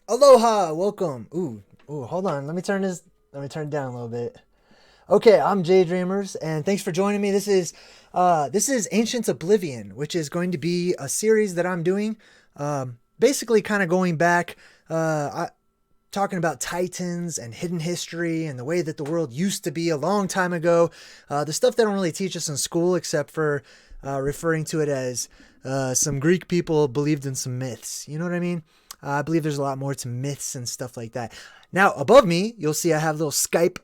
Aloha, welcome. Ooh, hold on. Let me turn it down a little bit. Okay, I'm JayDreamerZ, and thanks for joining me. This is Ancient Oblivion, which is going to be a series that I'm doing. Basically, kind of going back, talking about titans and hidden history and the way that the world used to be a long time ago. The stuff they don't really teach us in school, except for referring to it as some Greek people believed in some myths. You know what I mean? I believe there's a lot more to myths and stuff like that. Now, above me, you'll see I have a little Skype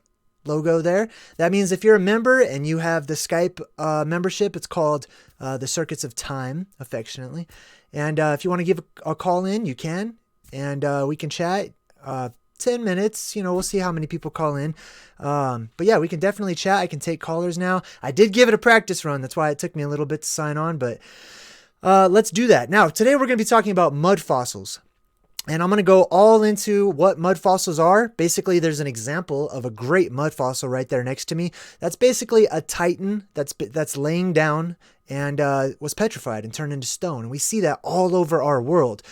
logo there. That means if you're a member and you have the Skype membership, it's called the Circuits of Time, affectionately. And if you want to give a call in, you can. And we can chat 10 minutes. We'll see how many people call in. But yeah, we can definitely chat. I can take callers now. I did give it a practice run. That's why it took me a little bit to sign on. But let's do that. Now, today we're going to be talking about mud fossils. And I'm going to go all into what mud fossils are. Basically, there's an example of a great mud fossil right there next to me. That's basically a titan that's laying down and was petrified and turned into stone. And we see that all over our world.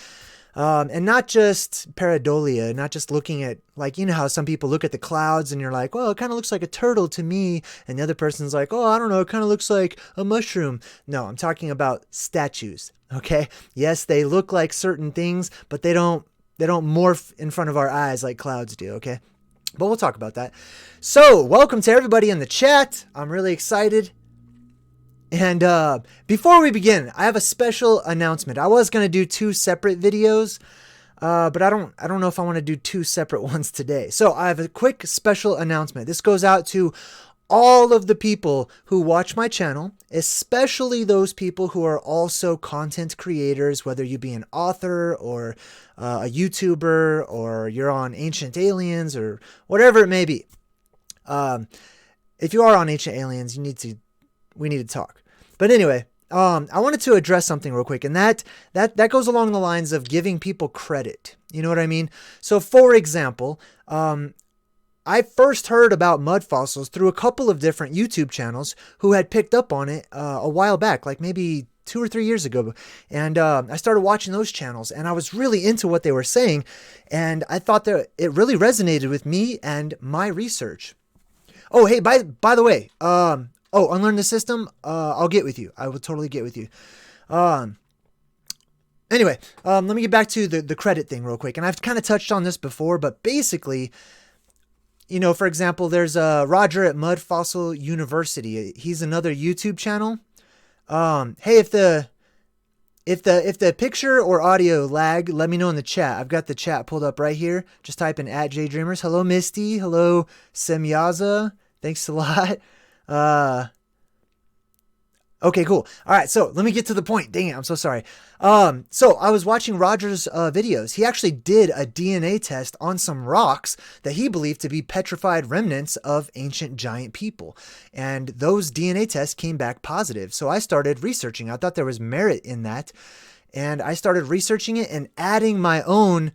And not just Pareidolia, not just looking at, like, you know how some people look at the clouds and you're like, well, it kind of looks like a turtle to me. And the other person's like, oh, I don't know, it kind of looks like a mushroom. No, I'm talking about statues. Okay. Yes, they look like certain things, but they don't morph in front of our eyes like clouds do. Okay. But we'll talk about that. So welcome to everybody in the chat. I'm really excited. And before we begin, I have a special announcement. I was going to do two separate videos, but I don't know if I want to do two separate ones today. So I have a quick special announcement. This goes out to all of the people who watch my channel, especially those people who are also content creators, whether you be an author or a YouTuber or you're on Ancient Aliens or whatever it may be. If you are on Ancient Aliens, we need to talk. But anyway, I wanted to address something real quick, and that goes along the lines of giving people credit. You know what I mean? So, for example, I first heard about mud fossils through a couple of different YouTube channels who had picked up on it a while back, like maybe 2 or 3 years ago. And I started watching those channels, and I was really into what they were saying, and I thought that it really resonated with me and my research. Oh, hey, by the way, unlearn the system. I'll get with you. I will totally get with you. Anyway, let me get back to the credit thing real quick. And I've kind of touched on this before, but basically, for example, there's Roger at Mud Fossil University. He's another YouTube channel. Hey, if the picture or audio lag, let me know in the chat. I've got the chat pulled up right here. Just type in @JayDreamerZ. Hello, Misty. Hello, Semyaza. Thanks a lot. Okay, cool. All right, so let me get to the point. Dang it, I'm so sorry. So I was watching Roger's videos. He actually did a DNA test on some rocks that he believed to be petrified remnants of ancient giant people. And those DNA tests came back positive. So I started researching. I thought there was merit in that. And I started researching it and adding my own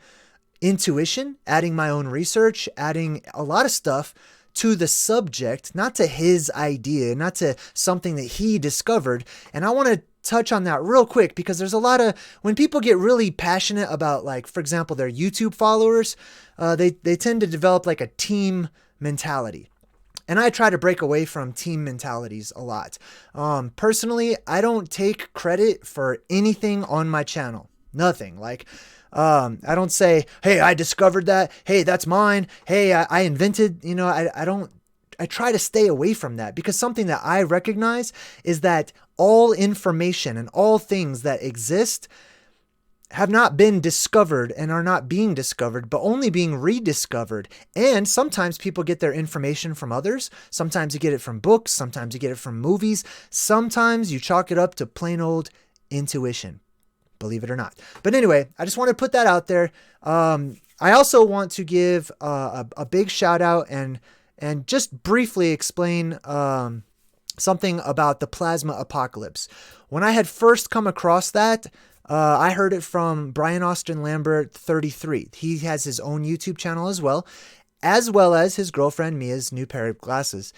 intuition, adding my own research, adding a lot of stuff to the subject, not to his idea, not to something that he discovered. And I want to touch on that real quick because there's a lot of, when people get really passionate about, like, for example, their YouTube followers, they tend to develop like a team mentality. And I try to break away from team mentalities a lot. Personally, I don't take credit for anything on my channel. Nothing. Like, I don't say, hey, I discovered that. Hey, that's mine. Hey, I invented, I try to stay away from that because something that I recognize is that all information and all things that exist have not been discovered and are not being discovered, but only being rediscovered. And sometimes people get their information from others. Sometimes you get it from books. Sometimes you get it from movies. Sometimes you chalk it up to plain old intuition. Believe it or not. But anyway, I just want to put that out there. I also want to give a big shout out and just briefly explain something about the plasma apocalypse. When I had first come across that, I heard it from Brian Austin Lambert 33. He has his own YouTube channel as well as his girlfriend Mia's new pair of glasses.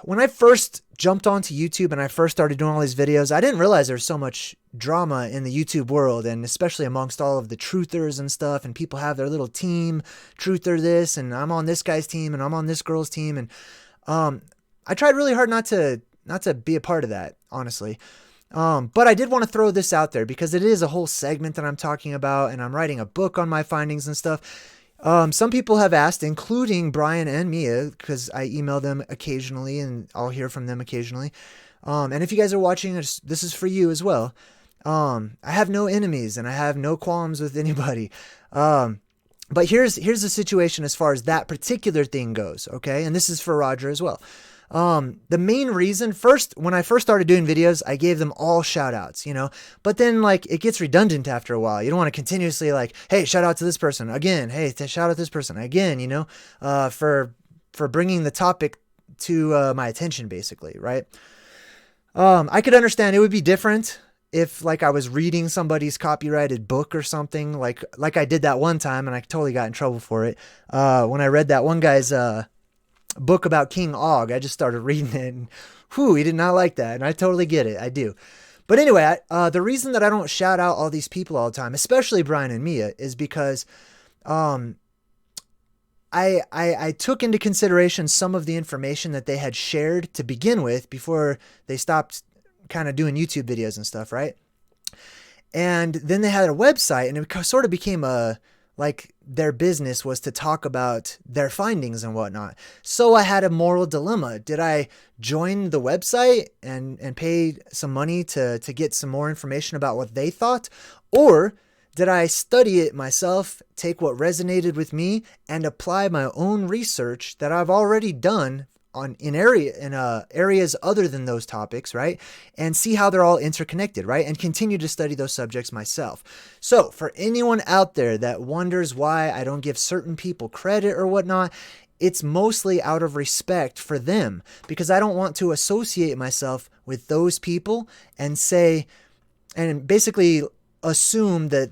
When I first jumped onto YouTube and I first started doing all these videos, I didn't realize there's so much drama in the YouTube world, and especially amongst all of the truthers and stuff, and people have their little team, truther this, and I'm on this guy's team, and I'm on this girl's team, and I tried really hard not to be a part of that, honestly. But I did want to throw this out there because it is a whole segment that I'm talking about, and I'm writing a book on my findings and stuff. Some people have asked, including Brian and Mia, because I email them occasionally and I'll hear from them occasionally. And if you guys are watching, this is for you as well. I have no enemies and I have no qualms with anybody. But here's the situation as far as that particular thing goes. Okay. And this is for Roger as well. The main reason, when I first started doing videos, I gave them all shout outs, but then like it gets redundant after a while. You don't want to continuously like, hey, shout out to this person again. Hey, shout out to this person again, for bringing the topic to my attention, basically. Right. I could understand it would be different if like I was reading somebody's copyrighted book or something like I did that one time and I totally got in trouble for it. When I read that one guy's, book about King Og, I just started reading it and he did not like that. And I totally get it. I do. But anyway, the reason that I don't shout out all these people all the time, especially Brian and Mia, is because, I took into consideration some of the information that they had shared to begin with before they stopped kind of doing YouTube videos and stuff. Right. And then they had a website and it sort of became like their business was to talk about their findings and whatnot. So I had a moral dilemma. Did I join the website and pay some money to get some more information about what they thought? Or did I study it myself, take what resonated with me, and apply my own research that I've already done in areas other than those topics, right? And see how they're all interconnected, right? And continue to study those subjects myself. So for anyone out there that wonders why I don't give certain people credit or whatnot, it's mostly out of respect for them, because I don't want to associate myself with those people and say, and basically assume that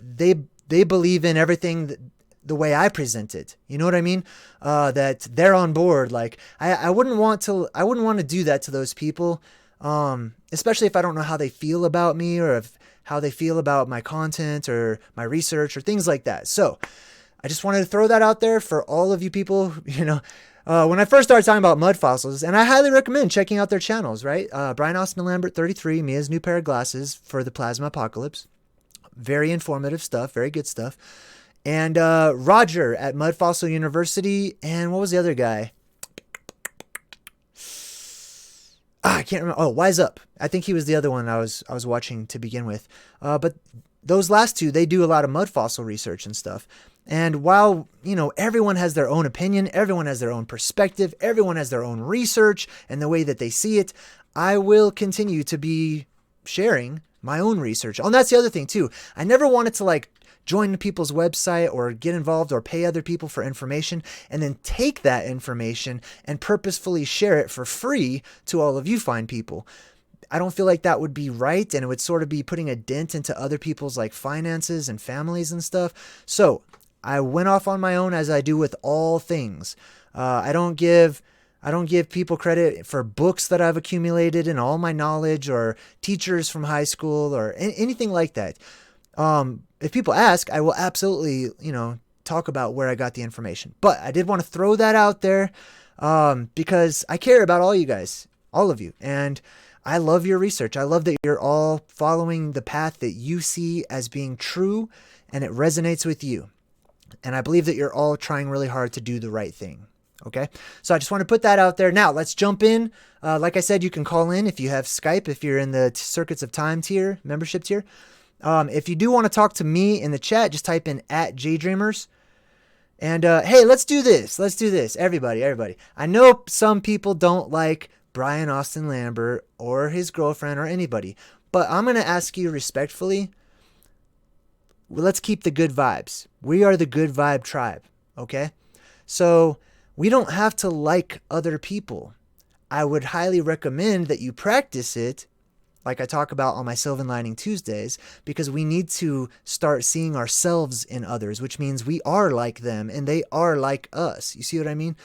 they believe in everything the way I present it. You know what I mean? That they're on board. Like I wouldn't want to do that to those people. Especially if I don't know how they feel about me or how they feel about my content or my research or things like that. So I just wanted to throw that out there for all of you people, when I first started talking about mud fossils, and I highly recommend checking out their channels, right? Brian Austin Lambert 33, Mia's new pair of glasses for the plasma apocalypse. Very informative stuff. Very good stuff. And Roger at Mud Fossil University. And what was the other guy? I can't remember. Oh, Wise Up. I think he was the other one I was watching to begin with. But those last two, they do a lot of mud fossil research and stuff. And while, everyone has their own opinion, everyone has their own perspective, everyone has their own research and the way that they see it, I will continue to be sharing my own research. Oh, and that's the other thing too. I never wanted to join people's website or get involved or pay other people for information and then take that information and purposefully share it for free to all of you fine people. I don't feel like that would be right, and it would sort of be putting a dent into other people's finances and families and stuff. So I went off on my own, as I do with all things. I don't give people credit for books that I've accumulated and all my knowledge or teachers from high school or anything like that. If people ask, I will absolutely, talk about where I got the information. But I did want to throw that out there because I care about all you guys, all of you. And I love your research. I love that you're all following the path that you see as being true and it resonates with you. And I believe that you're all trying really hard to do the right thing. Okay, so I just want to put that out there. Now, let's jump in. Like I said, you can call in if you have Skype, if you're in the Circuits of Time tier, membership tier. If you do want to talk to me in the chat, just type in @JayDreamerZ. And hey, let's do this. Let's do this. Everybody. I know some people don't like Brian Austin Lambert or his girlfriend or anybody, but I'm going to ask you respectfully, let's keep the good vibes. We are the good vibe tribe, okay? So we don't have to like other people. I would highly recommend that you practice it, like I talk about on my Sylvan Lining Tuesdays, because we need to start seeing ourselves in others, which means we are like them and they are like us. You see what I mean?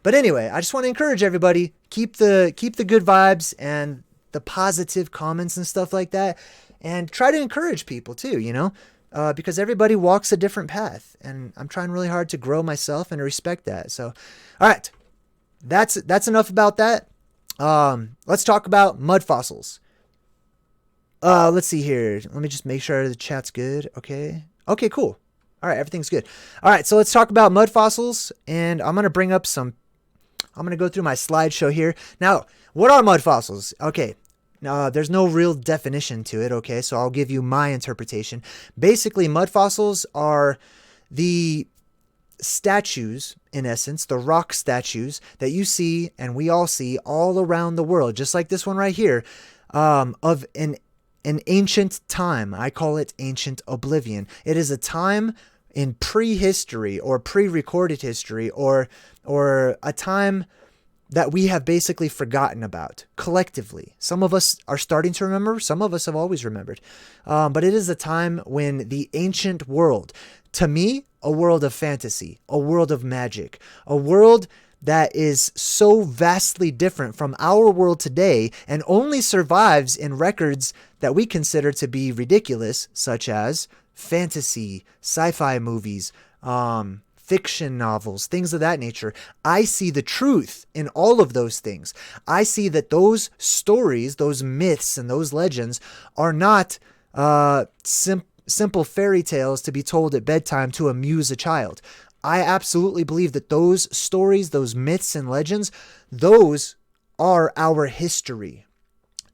But anyway, I just want to encourage everybody, keep the good vibes and the positive comments and stuff like that. and try to encourage people too, because everybody walks a different path, and I'm trying really hard to grow myself and to respect that. So, all right, that's enough about that. Let's talk about mud fossils. Let's see here. Let me just make sure the chat's good. Okay, cool. All right, everything's good. All right, so let's talk about mud fossils, and I'm going to go through my slideshow here. Now, what are mud fossils? Okay, there's no real definition to it, okay, so I'll give you my interpretation. Basically, mud fossils are the statues, in essence, the rock statues that you see and we all see all around the world, just like this one right here, of an ancient time. I call it ancient Oblivion. It is a time in prehistory or pre-recorded history or a time that we have basically forgotten about collectively. Some of us are starting to remember. Some of us have always remembered. But it is a time when the ancient world, to me, a world of fantasy, a world of magic, a world that is so vastly different from our world today and only survives in records that we consider to be ridiculous, such as fantasy, sci-fi movies, fiction novels, things of that nature. I see the truth in all of those things. I see that those stories, those myths, and those legends are not simple fairy tales to be told at bedtime to amuse a child. I absolutely believe that those stories, those myths and legends, those are our history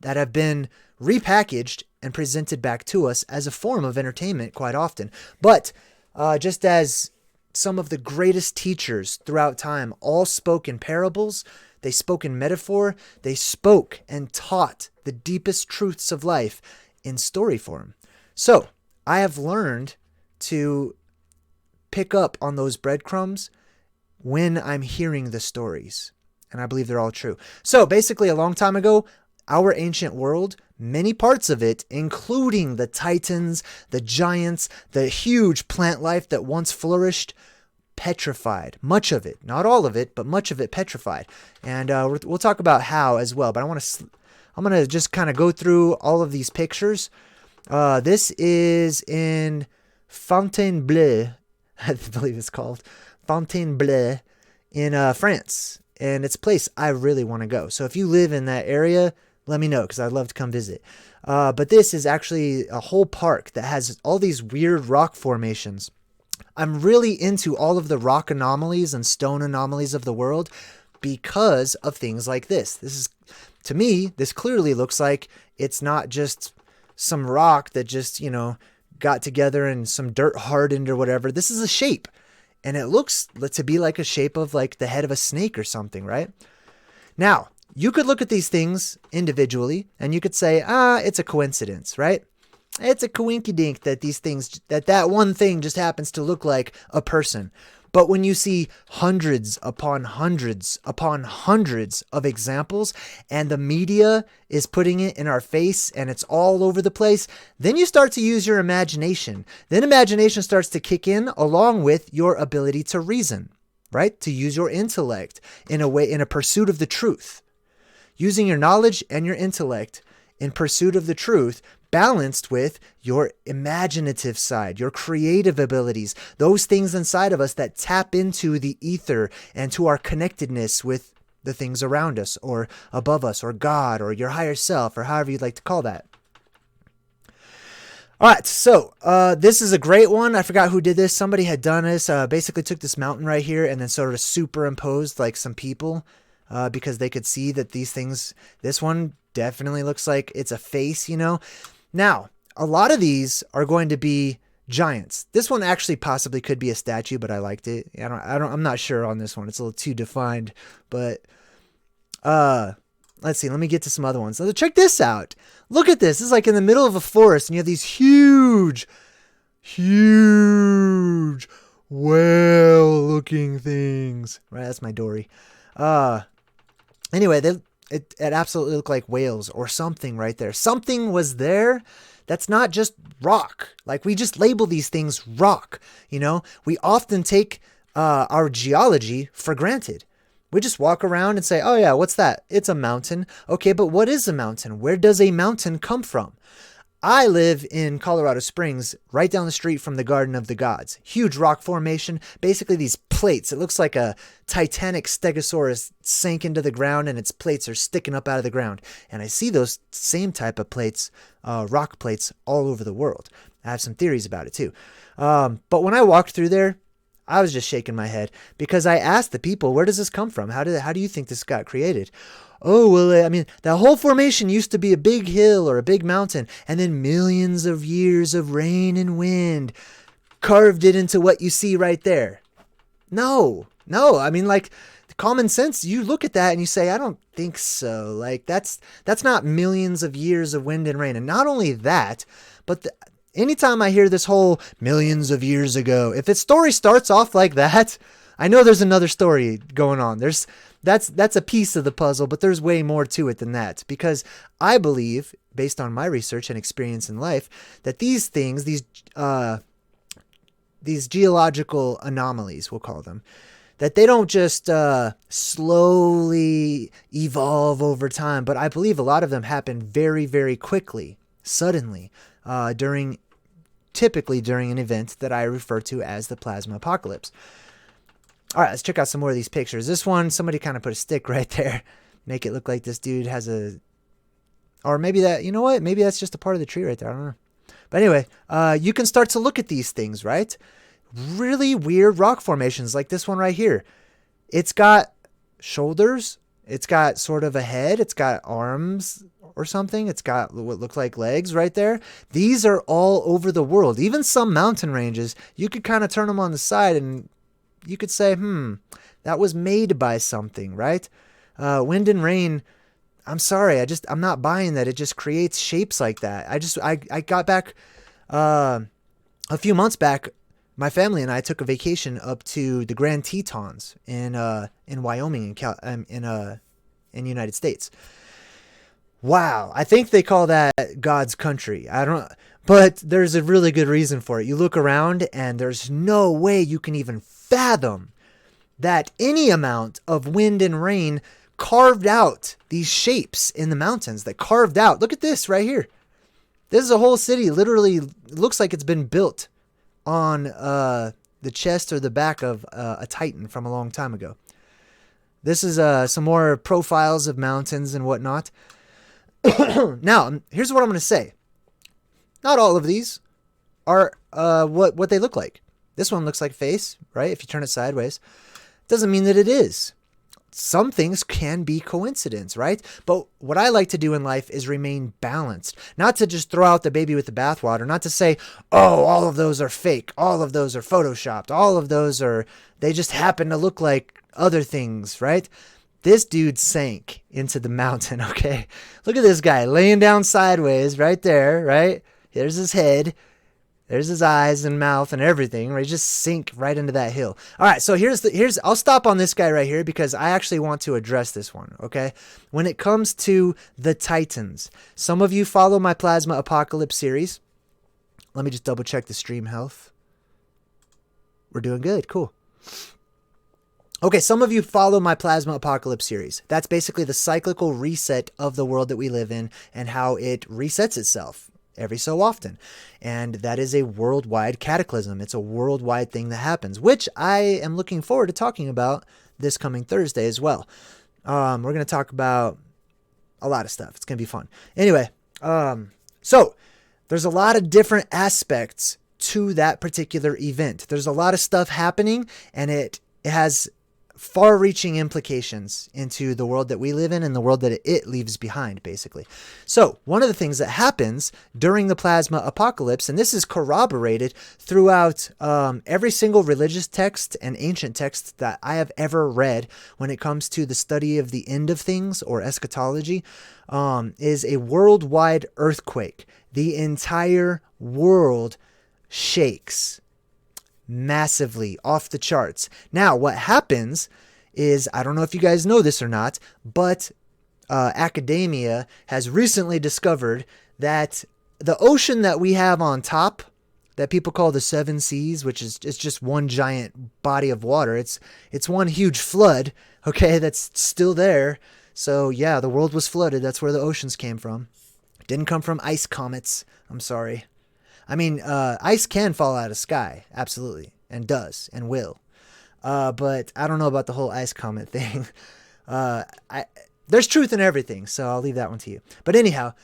that have been repackaged and presented back to us as a form of entertainment quite often. But just as some of the greatest teachers throughout time all spoke in parables, they spoke in metaphor, they spoke and taught the deepest truths of life in story form. So I have learned to pick up on those breadcrumbs when I'm hearing the stories. And I believe they're all true. So basically, a long time ago, our ancient world, many parts of it, including the titans, the giants, the huge plant life that once flourished, petrified. Much of it, not all of it, but much of it petrified. And we'll talk about how as well. But I'm going to just kind of go through all of these pictures. This is in Fontainebleau, I believe it's called Fontainebleau in France. And it's a place I really want to go. So if you live in that area, let me know because I'd love to come visit. But this is actually a whole park that has all these weird rock formations. I'm really into all of the rock anomalies and stone anomalies of the world because of things like this. To me, this clearly looks like it's not just some rock that just, got together and some dirt hardened or whatever. This is a shape, and it looks to be like a shape of like the head of a snake or something, right? Now, you could look at these things individually and you could say, it's a coincidence, right? It's a coinkydink that these things, that one thing just happens to look like a person. But when you see hundreds upon hundreds upon hundreds of examples and the media is putting it in our face and it's all over the place, then you start to use your imagination. Then imagination starts to kick in along with your ability to reason, right? To use your intellect in a pursuit of the truth. Using your knowledge and your intellect in pursuit of the truth, balanced with your imaginative side, your creative abilities, those things inside of us that tap into the ether and to our connectedness with the things around us or above us or God or your higher self or however you'd like to call that. All right, so this is a great one. I forgot who did this. Somebody had done this, basically took this mountain right here and then sort of superimposed like some people because they could see that these things, this one definitely looks like it's a face, Now, a lot of these are going to be giants. This one actually possibly could be a statue, but I liked it. I'm not sure on this one. It's a little too defined, but let's see. Let me get to some other ones. So check this out. Look at this. This is like in the middle of a forest and you have these huge whale-looking things. Right, that's my Dory. Anyway, it absolutely looked like whales or something right there. Something was there that's not just rock. Like we just label these things rock. We often take our geology for granted. We just walk around and say, oh yeah, what's that? It's a mountain. Okay, but what is a mountain? Where does a mountain come from? I live in Colorado Springs, right down the street from the Garden of the Gods. Huge rock formation, basically these plates. It looks like a Titanic stegosaurus sank into the ground and its plates are sticking up out of the ground. And I see those same type of plates, rock plates, all over the world. I have some theories about it too. But when I walked through there, I was just shaking my head because I asked the people, where does this come from? How do you think this got created? Oh, well, I mean, that whole formation used to be a big hill or a big mountain, and then millions of years of rain and wind carved it into what you see right there. No. I mean, like, common sense, you look at that and you say, I don't think so. Like, that's not millions of years of wind and rain. And not only that, but anytime I hear this whole millions of years ago, if its story starts off like that, I know there's another story going on. That's a piece of the puzzle, but there's way more to it than that, because I believe, based on my research and experience in life, that these things, these geological anomalies, we'll call them, that they don't just slowly evolve over time, but I believe a lot of them happen very, very quickly, suddenly, typically during an event that I refer to as the plasma apocalypse. All right, let's check out some more of these pictures. This one, somebody kind of put a stick right there. Make it look like this dude has or maybe that, you know what? Maybe that's just a part of the tree right there. I don't know. But anyway, you can start to look at these things, right? Really weird rock formations like this one right here. It's got shoulders. It's got sort of a head. It's got arms or something. It's got what look like legs right there. These are all over the world. Even some mountain ranges, you could kind of turn them on the side and you could say, that was made by something, right? Wind and rain, I'm sorry, I'm not buying that. It just creates shapes like that. I got back, a few months back, my family and I took a vacation up to the Grand Tetons in Wyoming, in the United States. Wow. I think they call that God's country. I don't know. But there's a really good reason for it. You look around and there's no way you can even fathom that any amount of wind and rain carved out these shapes in the mountains that carved out. Look at this right here. This is a whole city. Literally looks like it's been built on the chest or the back of a Titan from a long time ago. This is some more profiles of mountains and whatnot. Now, here's what I'm going to say. Not all of these are what they look like. This one looks like a face, right? If you turn it sideways. Doesn't mean that it is. Some things can be coincidence, right? But what I like to do in life is remain balanced. Not to just throw out the baby with the bathwater. Not to say, oh, all of those are fake. All of those are photoshopped. All of those they just happen to look like other things, right? This dude sank into the mountain, okay? Look at this guy laying down sideways right there, right? There's his head. There's his eyes and mouth and everything, right? Just sink right into that hill. All right, so I'll stop on this guy right here because I actually want to address this one, okay? When it comes to the Titans, some of you follow my Plasma Apocalypse series. Let me just double check the stream health. We're doing good, cool. Okay, some of you follow my Plasma Apocalypse series. That's basically the cyclical reset of the world that we live in and how it resets itself every so often. And that is a worldwide cataclysm. It's a worldwide thing that happens, which I am looking forward to talking about this coming Thursday as well. We're going to talk about a lot of stuff. It's going to be fun. Anyway, so there's a lot of different aspects to that particular event. There's a lot of stuff happening, and it has far-reaching implications into the world that we live in and the world that it leaves behind, basically. So one of the things that happens during the plasma apocalypse, and this is corroborated throughout every single religious text and ancient text that I have ever read when it comes to the study of the end of things or eschatology, is a worldwide earthquake. The entire world shakes massively, off the charts. Now, what happens is, I don't know if you guys know this or not, but academia has recently discovered that the ocean that we have on top, that people call the seven seas, which is it's just one giant body of water. It's one huge flood, okay, that's still there. So yeah, the world was flooded. That's where the oceans came from. It didn't come from ice comets. I'm sorry. I mean, ice can fall out of the sky, absolutely, and does, and will. But I don't know about the whole ice comet thing. There's truth in everything, so I'll leave that one to you. But anyhow,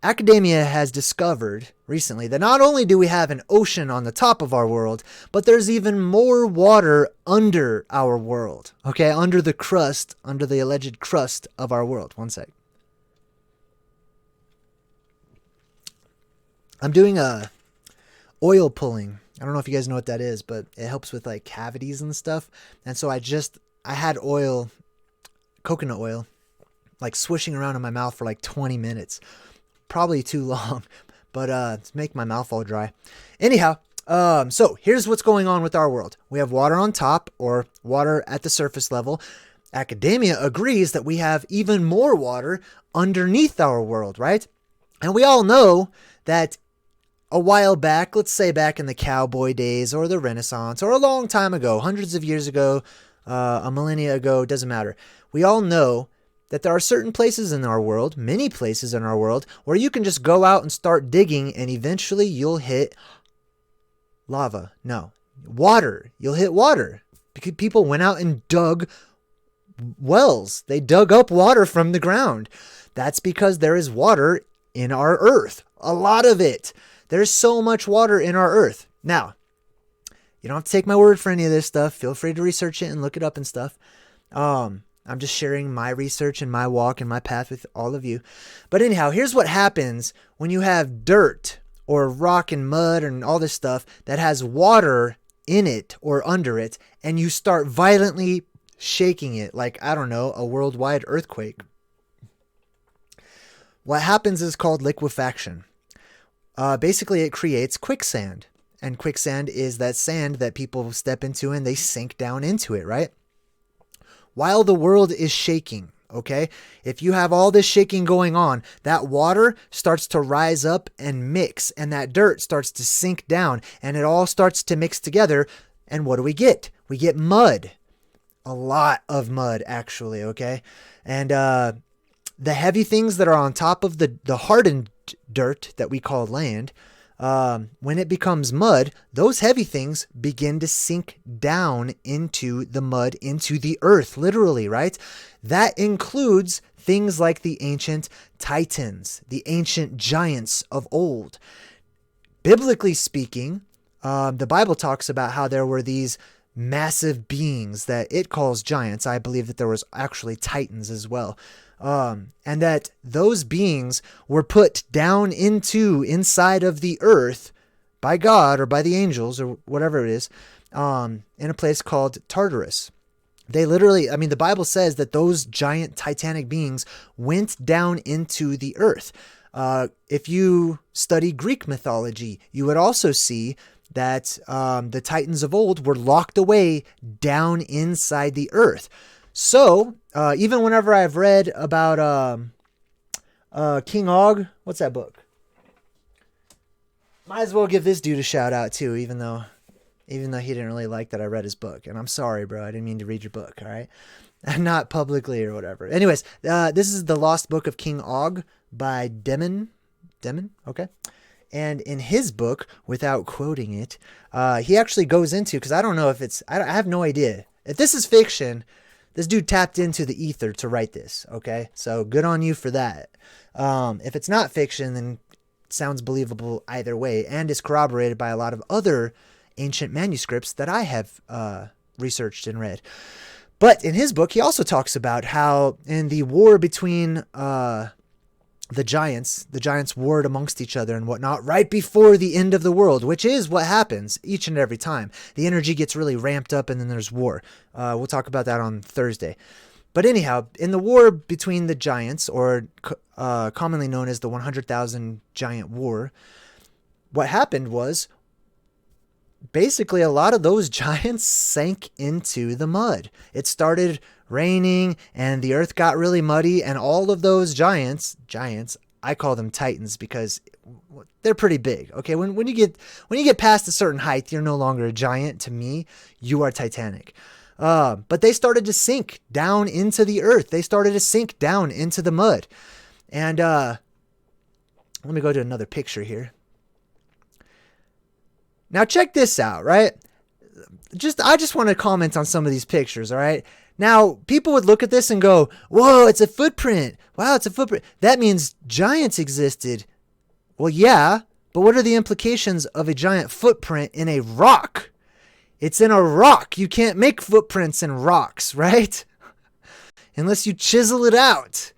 academia has discovered recently that not only do we have an ocean on the top of our world, but there's even more water under our world. Okay, under the crust, under the alleged crust of our world. One sec. I'm doing oil pulling. I don't know if you guys know what that is, but it helps with like cavities and stuff. And so I had oil, coconut oil, like swishing around in my mouth for like 20 minutes. Probably too long, but to make my mouth all dry. Anyhow, so here's what's going on with our world. We have water on top, or water at the surface level. Academia agrees that we have even more water underneath our world, right? And we all know that a while back, let's say back in the cowboy days or the Renaissance or a long time ago, hundreds of years ago, a millennia ago, doesn't matter. We all know that there are certain places in our world, many places in our world, where you can just go out and start digging and eventually you'll hit lava. No, water. You'll hit water. Because people went out and dug wells. They dug up water from the ground. That's because there is water in our earth. A lot of it. There's so much water in our earth. Now, you don't have to take my word for any of this stuff. Feel free to research it and look it up and stuff. I'm just sharing my research and my walk and my path with all of you. But anyhow, here's what happens when you have dirt or rock and mud and all this stuff that has water in it or under it, and you start violently shaking it like, I don't know, a worldwide earthquake. What happens is called liquefaction. Basically, it creates quicksand. And quicksand is that sand that people step into and they sink down into it, right? While the world is shaking, okay? If you have all this shaking going on, that water starts to rise up and mix, and that dirt starts to sink down, and it all starts to mix together. And what do we get? We get mud. A lot of mud, actually, okay? And the heavy things that are on top of the hardened dirt that we call land, when it becomes mud, those heavy things begin to sink down into the mud, into the earth, literally, right? That includes things like the ancient titans, the ancient giants of old. Biblically speaking, the Bible talks about how there were these massive beings that it calls giants. I believe that there was actually titans as well. And that those beings were put down inside of the earth by God or by the angels or whatever it is, in a place called Tartarus. They literally, I mean, the Bible says that those giant titanic beings went down into the earth. If you study Greek mythology, you would also see that the titans of old were locked away down inside the earth. So, even whenever I've read about King Og, what's that book? Might as well give this dude a shout out too, even though he didn't really like that I read his book. And I'm sorry, bro. I didn't mean to read your book, all right? Not publicly or whatever. Anyways, this is The Lost Book of King Og by Demon, okay? And in his book, without quoting it, he actually goes into, because I don't know if I have no idea. If this is fiction, this dude tapped into the ether to write this, okay? So good on you for that. If it's not fiction, then it sounds believable either way and is corroborated by a lot of other ancient manuscripts that I have researched and read. But in his book, he also talks about how in the war between the giants warred amongst each other and whatnot right before the end of the world, which is what happens each and every time. The energy gets really ramped up and then there's war. We'll talk about that on Thursday. But anyhow, in the war between the giants, or commonly known as the 100,000 Giant War, what happened was basically a lot of those giants sank into the mud. It started raining and the earth got really muddy, and all of those giants, I call them titans because they're pretty big. Okay. When you get past a certain height, you're no longer a giant. To me, you are titanic. But they started to sink down into the earth. They started to sink down into the mud. And, Let me go to another picture here. Now check this out, right? I just want to comment on some of these pictures, all right? Now, people would look at this and go, whoa, it's a footprint. Wow, it's a footprint. That means giants existed. Well, yeah, but what are the implications of a giant footprint in a rock? It's in a rock. You can't make footprints in rocks, right? Unless you chisel it out.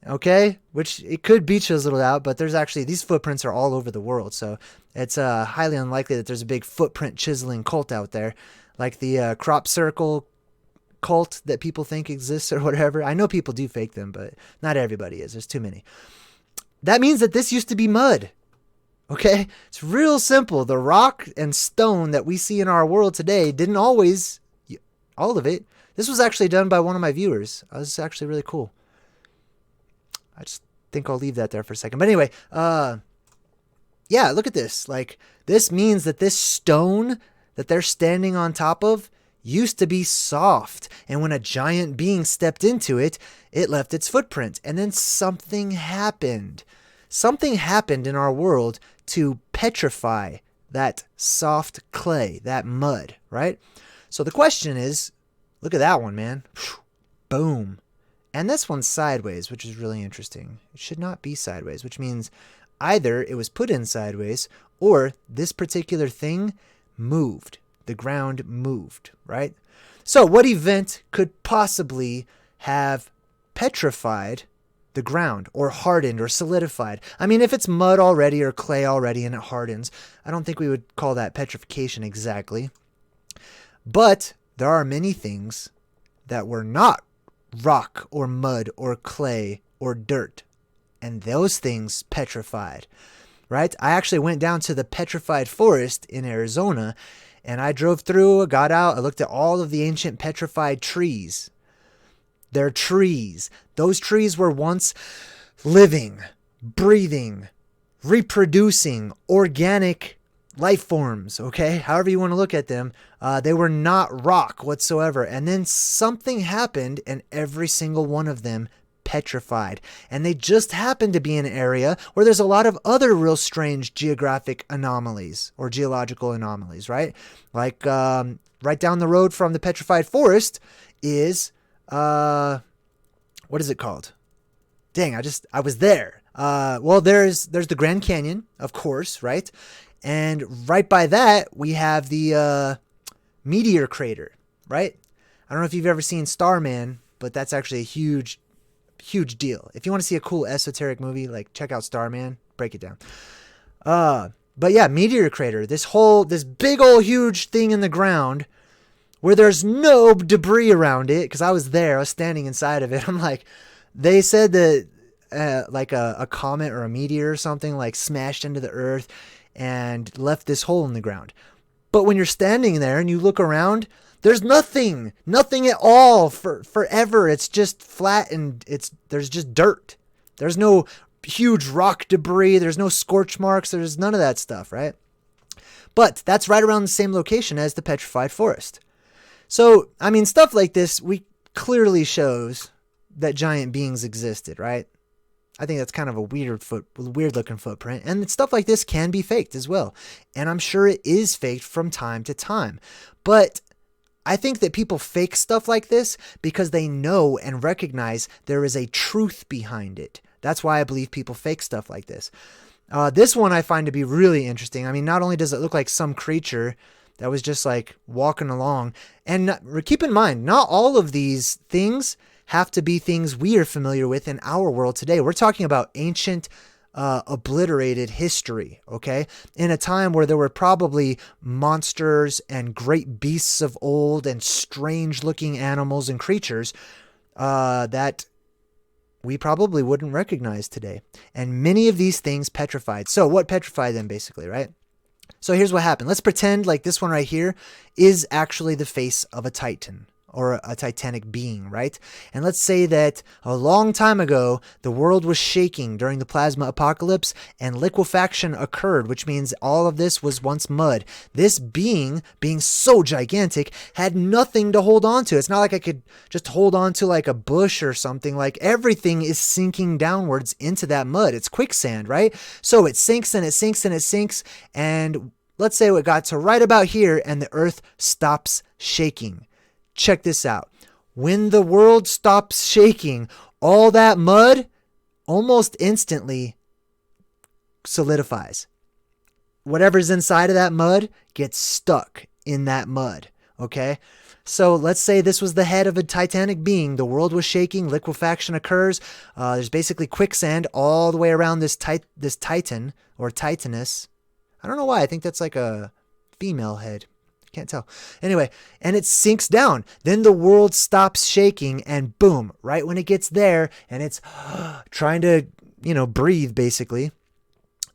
Okay? Which it could be chiseled out, but there's actually, these footprints are all over the world. So it's highly unlikely that there's a big footprint chiseling cult out there. Like the crop circle cult that people think exists or whatever. I know people do fake them, but not everybody is. There's too many. That means that this used to be mud. Okay? It's real simple. The rock and stone that we see in our world today didn't always, all of it. This was actually done by one of my viewers. It was actually really cool. I just think I'll leave that there for a second. But anyway, yeah, look at this. Like, this means that this stone that they're standing on top of used to be soft. And when a giant being stepped into it, it left its footprint. And then something happened. Something happened in our world to petrify that soft clay, that mud, right? So the question is, look at that one, man. Boom. And this one's sideways, which is really interesting. It should not be sideways, which means either it was put in sideways or this particular thing moved. The ground moved, right? So what event could possibly have petrified the ground or hardened or solidified? I mean, if it's mud already or clay already and it hardens, I don't think we would call that petrification exactly. But there are many things that were not rock or mud or clay or dirt, and those things petrified, right? I actually went down to the Petrified Forest in Arizona, and I drove through, got out, I looked at all of the ancient petrified trees. They're trees. Those trees were once living, breathing, reproducing, organic life forms, okay? However you want to look at them. They were not rock whatsoever. And then something happened and every single one of them petrified. And they just happened to be in an area where there's a lot of other real strange geographic anomalies or geological anomalies, right? Like right down the road from the Petrified Forest is, what is it called? Dang, I was there. Well, there's the Grand Canyon, of course, right? And right by that, we have the Meteor Crater, right? I don't know if you've ever seen Starman, but that's actually a huge deal. If you want to see a cool esoteric movie, like check out Starman, break it down. But yeah, Meteor Crater, this big old huge thing in the ground where there's no debris around it, because I was there, I was standing inside of it. I'm like, they said that like a comet or a meteor or something like smashed into the earth and left this hole in the ground. But when you're standing there and you look around, there's nothing at all for forever. It's just flat and there's just dirt. There's no huge rock debris. There's no scorch marks. There's none of that stuff, right? But that's right around the same location as the Petrified Forest. So, I mean, stuff like this, clearly shows that giant beings existed, right? I think that's kind of a weird looking footprint. And stuff like this can be faked as well. And I'm sure it is faked from time to time. But I think that people fake stuff like this because they know and recognize there is a truth behind it. That's why I believe people fake stuff like this. This one I find to be really interesting. I mean, not only does it look like some creature that was just like walking along, and keep in mind, not all of these things have to be things we are familiar with in our world today. We're talking about ancient, obliterated history, okay? In a time where there were probably monsters and great beasts of old and strange looking animals and creatures that we probably wouldn't recognize today. And many of these things petrified. So what petrified them basically, right? So here's what happened. Let's pretend like this one right here is actually the face of a Titan. or a titanic being, right? And let's say that a long time ago, the world was shaking during the plasma apocalypse and liquefaction occurred, which means all of this was once mud. This being so gigantic, had nothing to hold on to. It's not like I could just hold on to like a bush or something. Like everything is sinking downwards into that mud. It's quicksand, right? So it sinks and it sinks and it sinks. And let's say it got to right about here and the earth stops shaking. Check this out. When the world stops shaking, all that mud almost instantly solidifies. Whatever's inside of that mud gets stuck in that mud. Okay? So let's say this was the head of a titanic being. The world was shaking. Liquefaction occurs. There's basically quicksand all the way around this titan or titaness. I don't know why. I think that's like a female head. Can't tell. Anyway, and it sinks down. Then the world stops shaking and boom, right when it gets there and it's trying to, breathe basically,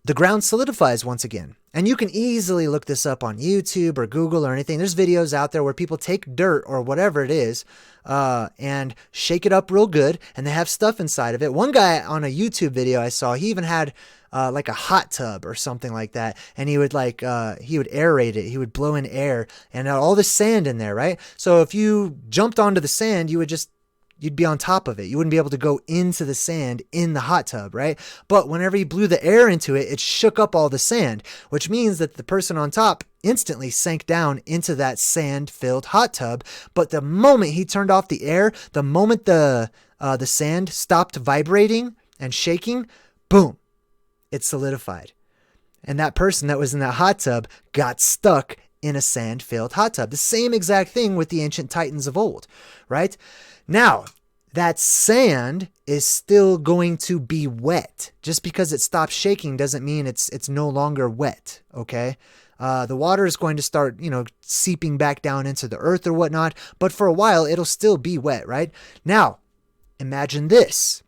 the ground solidifies once again. And you can easily look this up on YouTube or Google or anything. There's videos out there where people take dirt or whatever it is and shake it up real good. And they have stuff inside of it. One guy on a YouTube video I saw, he even had like a hot tub or something like that. And he would he would aerate it. He would blow in air and all the sand in there, right? So if you jumped onto the sand, you'd be on top of it. You wouldn't be able to go into the sand in the hot tub, right? But whenever he blew the air into it, it shook up all the sand, which means that the person on top instantly sank down into that sand-filled hot tub. But the moment he turned off the air, the moment the sand stopped vibrating and shaking, boom, it solidified. And that person that was in that hot tub got stuck in a sand-filled hot tub. The same exact thing with the ancient titans of old, right? Now, that sand is still going to be wet. Just because it stops shaking doesn't mean it's no longer wet, okay? The water is going to start, seeping back down into the earth or whatnot, but for a while, it'll still be wet, right? Now, imagine this.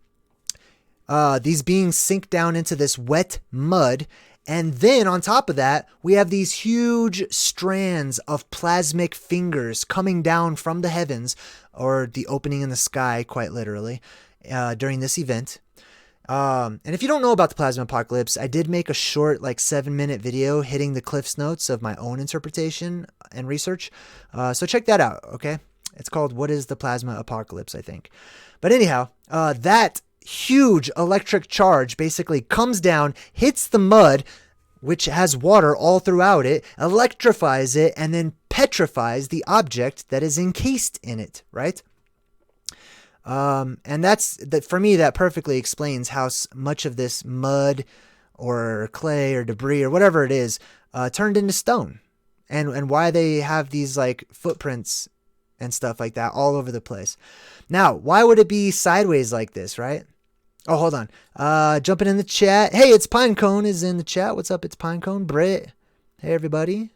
These beings sink down into this wet mud, and then on top of that, we have these huge strands of plasmic fingers coming down from the heavens, or the opening in the sky, quite literally, during this event. And if you don't know about the plasma apocalypse, I did make a short, 7-minute video hitting the Cliff's Notes of my own interpretation and research. So check that out, okay? It's called What is the Plasma Apocalypse, I think. But anyhow, that huge electric charge basically comes down, hits the mud, which has water all throughout it, electrifies it, and then petrifies the object that is encased in it, right? And that for me, that perfectly explains how much of this mud or clay or debris or whatever it is turned into stone, and why they have these footprints and stuff like that all over the place. Now, why would it be sideways like this, right? Oh, hold on. Jumping in the chat. Hey, it's Pinecone is in the chat. What's up? It's Pinecone. Britt. Hey, everybody.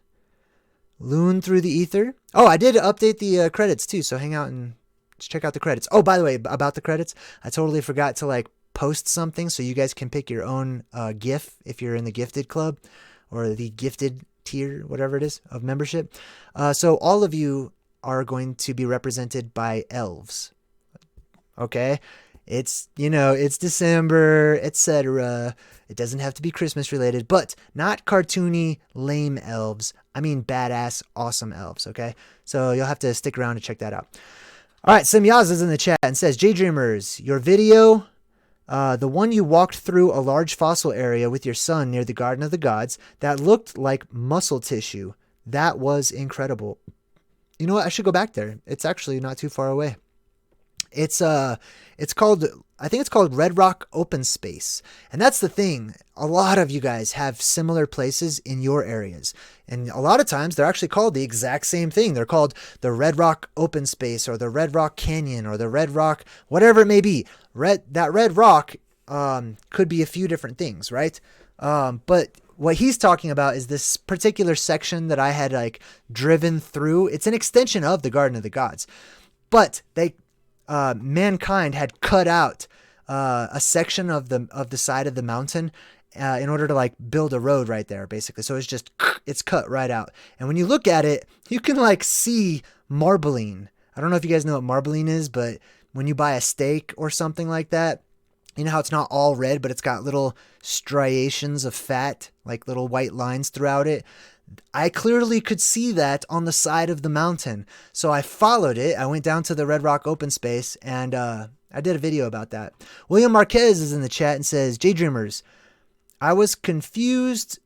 Loon through the ether. Oh, I did update the credits too, so hang out and check out the credits. Oh, by the way, about the credits, I totally forgot to post something so you guys can pick your own GIF if you're in the gifted club or the gifted tier, whatever it is, of membership. So all of you are going to be represented by elves. Okay? It's, it's December, etc. It doesn't have to be Christmas related, but not cartoony, lame elves. I mean, badass, awesome elves, okay? So you'll have to stick around to check that out. All right, Simyaz is in the chat and says, JayDreamerZ, your video, the one you walked through a large fossil area with your son near the Garden of the Gods, that looked like muscle tissue. That was incredible. You know what? I should go back there. It's actually not too far away. It's called, I think it's called Red Rock Open Space. And that's the thing. A lot of you guys have similar places in your areas. And a lot of times they're actually called the exact same thing. They're called the Red Rock Open Space or the Red Rock Canyon or the Red Rock, whatever it may be. That Red Rock could be a few different things, right? But what he's talking about is this particular section that I had driven through. It's an extension of the Garden of the Gods. But mankind had cut out a section of the side of the mountain in order to build a road right there, basically. So it's cut right out. And when you look at it, you can see marbling. I don't know if you guys know what marbling is, but when you buy a steak or something like that, you know how it's not all red, but it's got little striations of fat, like little white lines throughout it? I clearly could see that on the side of the mountain. So I followed it. I went down to the Red Rock open space, and I did a video about that. William Marquez is in the chat and says, JayDreamerZ, I was confused.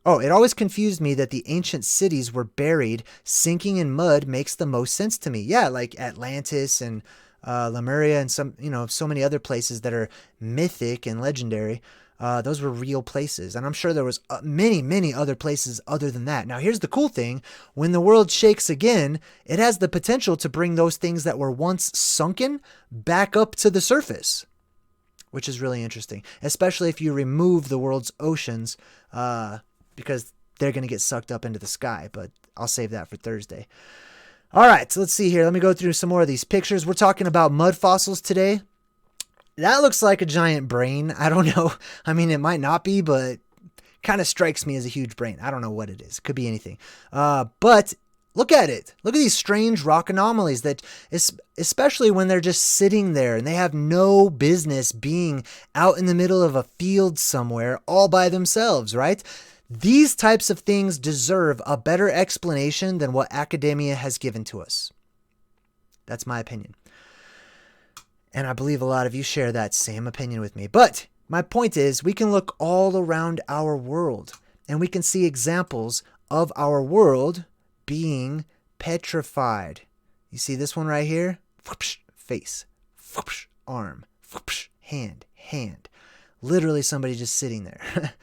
Oh, it always confused me that the ancient cities were buried. Sinking in mud makes the most sense to me. Yeah, like Atlantis and Lemuria and some, so many other places that are mythic and legendary. Those were real places. And I'm sure there was many, many other places other than that. Now, here's the cool thing. When the world shakes again, it has the potential to bring those things that were once sunken back up to the surface, which is really interesting, especially if you remove the world's oceans, because they're going to get sucked up into the sky. But I'll save that for Thursday. All right, so let's see here. Let me go through some more of these pictures. We're talking about mud fossils today. That looks like a giant brain. I don't know. I mean, it might not be, but kind of strikes me as a huge brain. I don't know what it is. It could be anything. But look at it. Look at these strange rock anomalies that, especially when they're just sitting there and they have no business being out in the middle of a field somewhere all by themselves, right? These types of things deserve a better explanation than what academia has given to us. That's my opinion. And I believe a lot of you share that same opinion with me. But my point is, we can look all around our world and we can see examples of our world being petrified. You see this one right here? Face, arm, hand. Literally somebody just sitting there.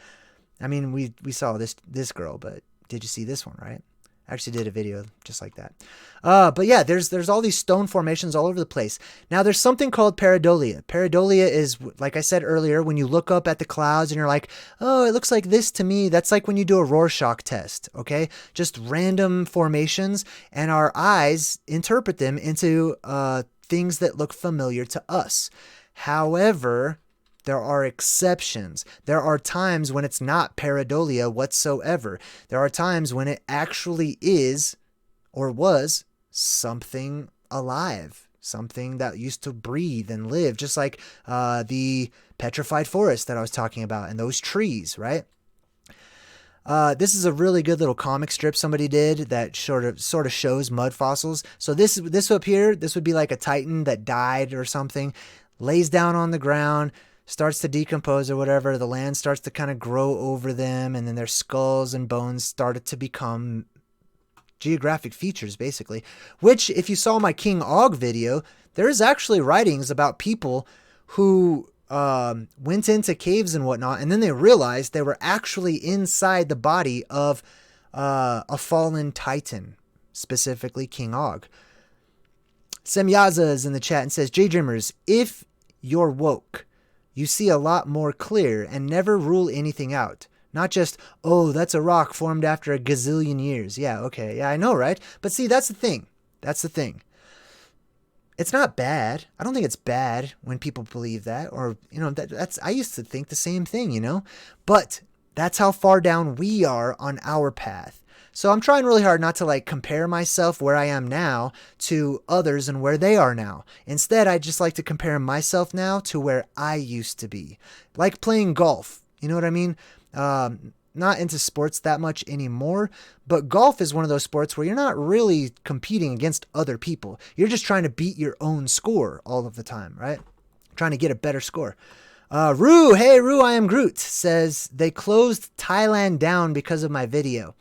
I mean, we saw this girl, but did you see this one, right? I actually did a video just like that. But yeah, there's all these stone formations all over the place. Now, there's something called Pareidolia. Pareidolia is, like I said earlier, when you look up at the clouds and you're like, oh, it looks like this to me. That's like when you do a Rorschach test, okay? Just random formations, and our eyes interpret them into things that look familiar to us. However, there are exceptions. There are times when it's not pareidolia whatsoever. There are times when it actually is or was something alive, something that used to breathe and live, just like the petrified forest that I was talking about and those trees, right? This is a really good little comic strip somebody did that sort of shows mud fossils. So this up here, this would be like a titan that died or something, lays down on the ground, starts to decompose or whatever. The land starts to kind of grow over them, and then their skulls and bones started to become geographic features, basically. Which, if you saw my King Og video, there's actually writings about people who went into caves and whatnot, and then they realized they were actually inside the body of a fallen titan, specifically King Og. Semyaza is in the chat and says, JayDreamerZ, if you're woke, you see a lot more clear and never rule anything out. Not just, oh, that's a rock formed after a gazillion years. Yeah, okay. Yeah, I know, right? But see, that's the thing. That's the thing. It's not bad. I don't think it's bad when people believe that. Or, that's I used to think the same thing, But that's how far down we are on our path. So I'm trying really hard not to compare myself where I am now to others and where they are now. Instead, I just like to compare myself now to where I used to be. Like playing golf. You know what I mean? Not into sports that much anymore, but golf is one of those sports where you're not really competing against other people. You're just trying to beat your own score all of the time, right? Trying to get a better score. Rue, hey Rue, I am Groot, says they closed Thailand down because of my video.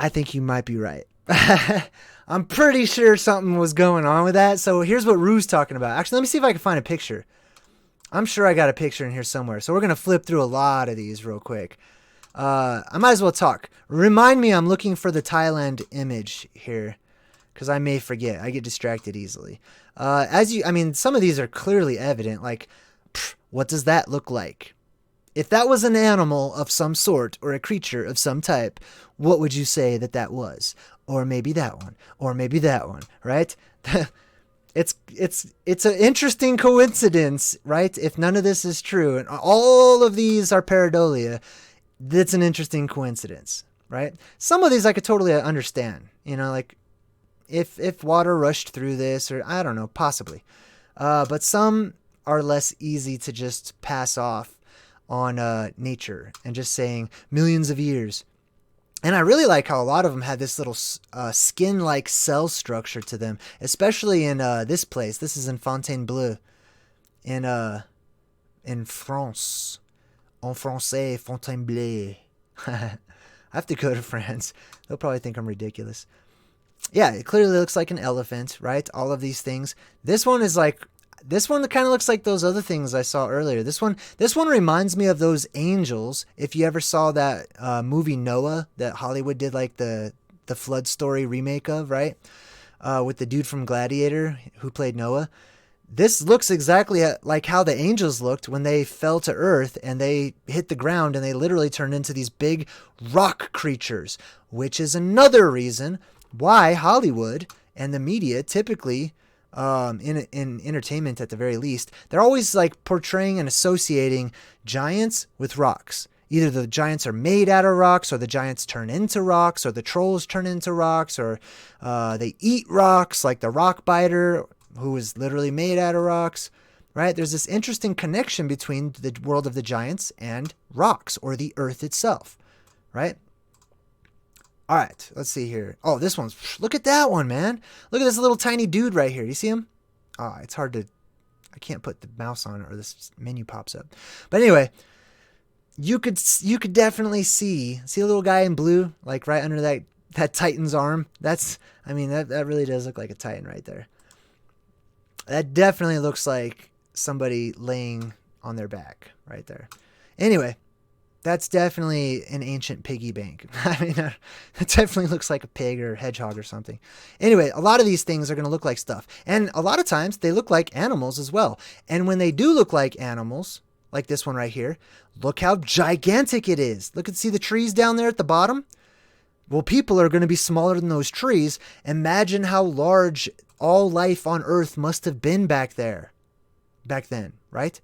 I think you might be right. I'm pretty sure something was going on with that. So here's what Rue's talking about. Actually, let me see if I can find a picture. I'm sure I got a picture in here somewhere. So we're going to flip through a lot of these real quick. I might as well talk. Remind me I'm looking for the Thailand image here, because I may forget. I get distracted easily. Some of these are clearly evident. Like, what does that look like? If that was an animal of some sort or a creature of some type, what would you say that was? Or maybe that one, or maybe that one, right? It's an interesting coincidence, right? If none of this is true and all of these are pareidolia, that's an interesting coincidence, right? Some of these I could totally understand. like if water rushed through this, or I don't know, possibly. But some are less easy to just pass off on nature and just saying millions of years. And I really like how a lot of them had this little skin-like cell structure to them, especially in this place. This is in Fontainebleau, in France. En français, Fontainebleau. I have to go to France. They'll probably think I'm ridiculous. Yeah, it clearly looks like an elephant, right? All of these things. This one kind of looks like those other things I saw earlier. This one reminds me of those angels. If you ever saw that movie Noah that Hollywood did, like the flood story remake of, right? With the dude from Gladiator who played Noah. This looks exactly like how the angels looked when they fell to earth and they hit the ground, and they literally turned into these big rock creatures, which is another reason why Hollywood and the media typically, in entertainment at the very least, they're always like portraying and associating giants with rocks. Either the giants are made out of rocks, or the giants turn into rocks, or the trolls turn into rocks, or they eat rocks, like the rock biter, who is literally made out of rocks, right? There's this interesting connection between the world of the giants and rocks, or the earth itself, right? All right, let's see here. Oh, this one's, look at that one, man. Look at this little tiny dude right here. Do you see him? Oh, it's hard to, I can't put the mouse on it or this menu pops up. But anyway, you could definitely see a little guy in blue, like right under that Titan's arm. That really does look like a Titan right there. That definitely looks like somebody laying on their back right there. Anyway, that's definitely an ancient piggy bank. It definitely looks like a pig or hedgehog or something. Anyway, a lot of these things are going to look like stuff. And a lot of times they look like animals as well. And when they do look like animals, like this one right here, look how gigantic it is. See the trees down there at the bottom? Well, people are going to be smaller than those trees. Imagine how large all life on Earth must have been back then, right?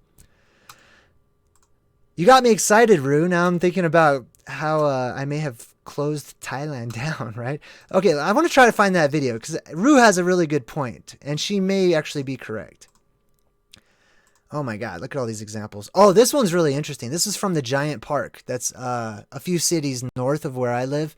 You got me excited, Rue. Now I'm thinking about how I may have closed Thailand down, right? Okay, I want to try to find that video because Rue has a really good point, and she may actually be correct. Oh my God, look at all these examples. Oh, this one's really interesting. This is from the Giant Park. That's a few cities north of where I live.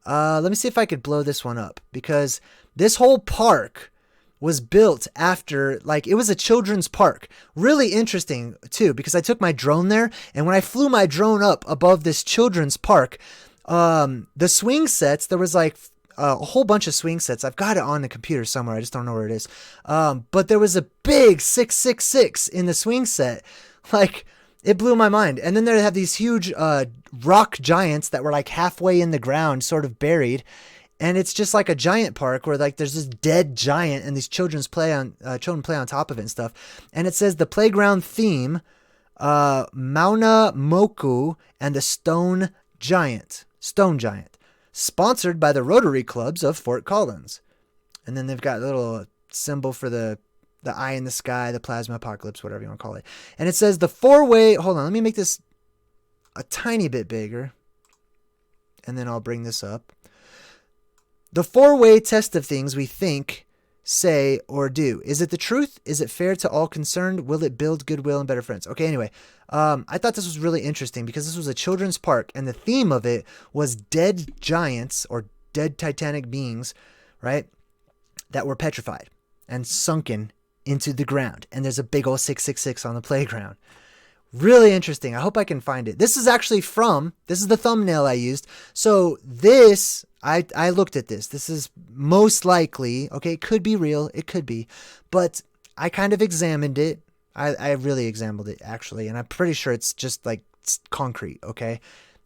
Let me see if I could blow this one up, because this whole park was built after, like, it was a children's park. Really interesting too, because I took my drone there, and when I flew my drone up above this children's park, the swing sets, there was like a whole bunch of swing sets. I've got it on the computer somewhere. I just don't know where it is. But there was a big 666 in the swing set. Like, it blew my mind. And then they have these huge rock giants that were like halfway in the ground, sort of buried. And it's just like a giant park where, like, there's this dead giant and these children play on top of it and stuff. And it says the playground theme, Mauna Moku and the Stone Giant, sponsored by the Rotary Clubs of Fort Collins. And then they've got a little symbol for the eye in the sky, the plasma apocalypse, whatever you want to call it. And it says the four-way, hold on, let me make this a tiny bit bigger, and then I'll bring this up. The four-way test of things we think, say, or do. Is it the truth? Is it fair to all concerned? Will it build goodwill and better friends? Okay, anyway, I thought this was really interesting because this was a children's park, and the theme of it was dead giants or dead titanic beings, right, that were petrified and sunken into the ground. And there's a big old 666 on the playground. Really interesting. I hope I can find it. This is actually this is the thumbnail I used. So this, I looked at this. This is most likely, okay, it could be real. It could be. But I kind of examined it. I really examined it, actually. And I'm pretty sure it's just like concrete, okay?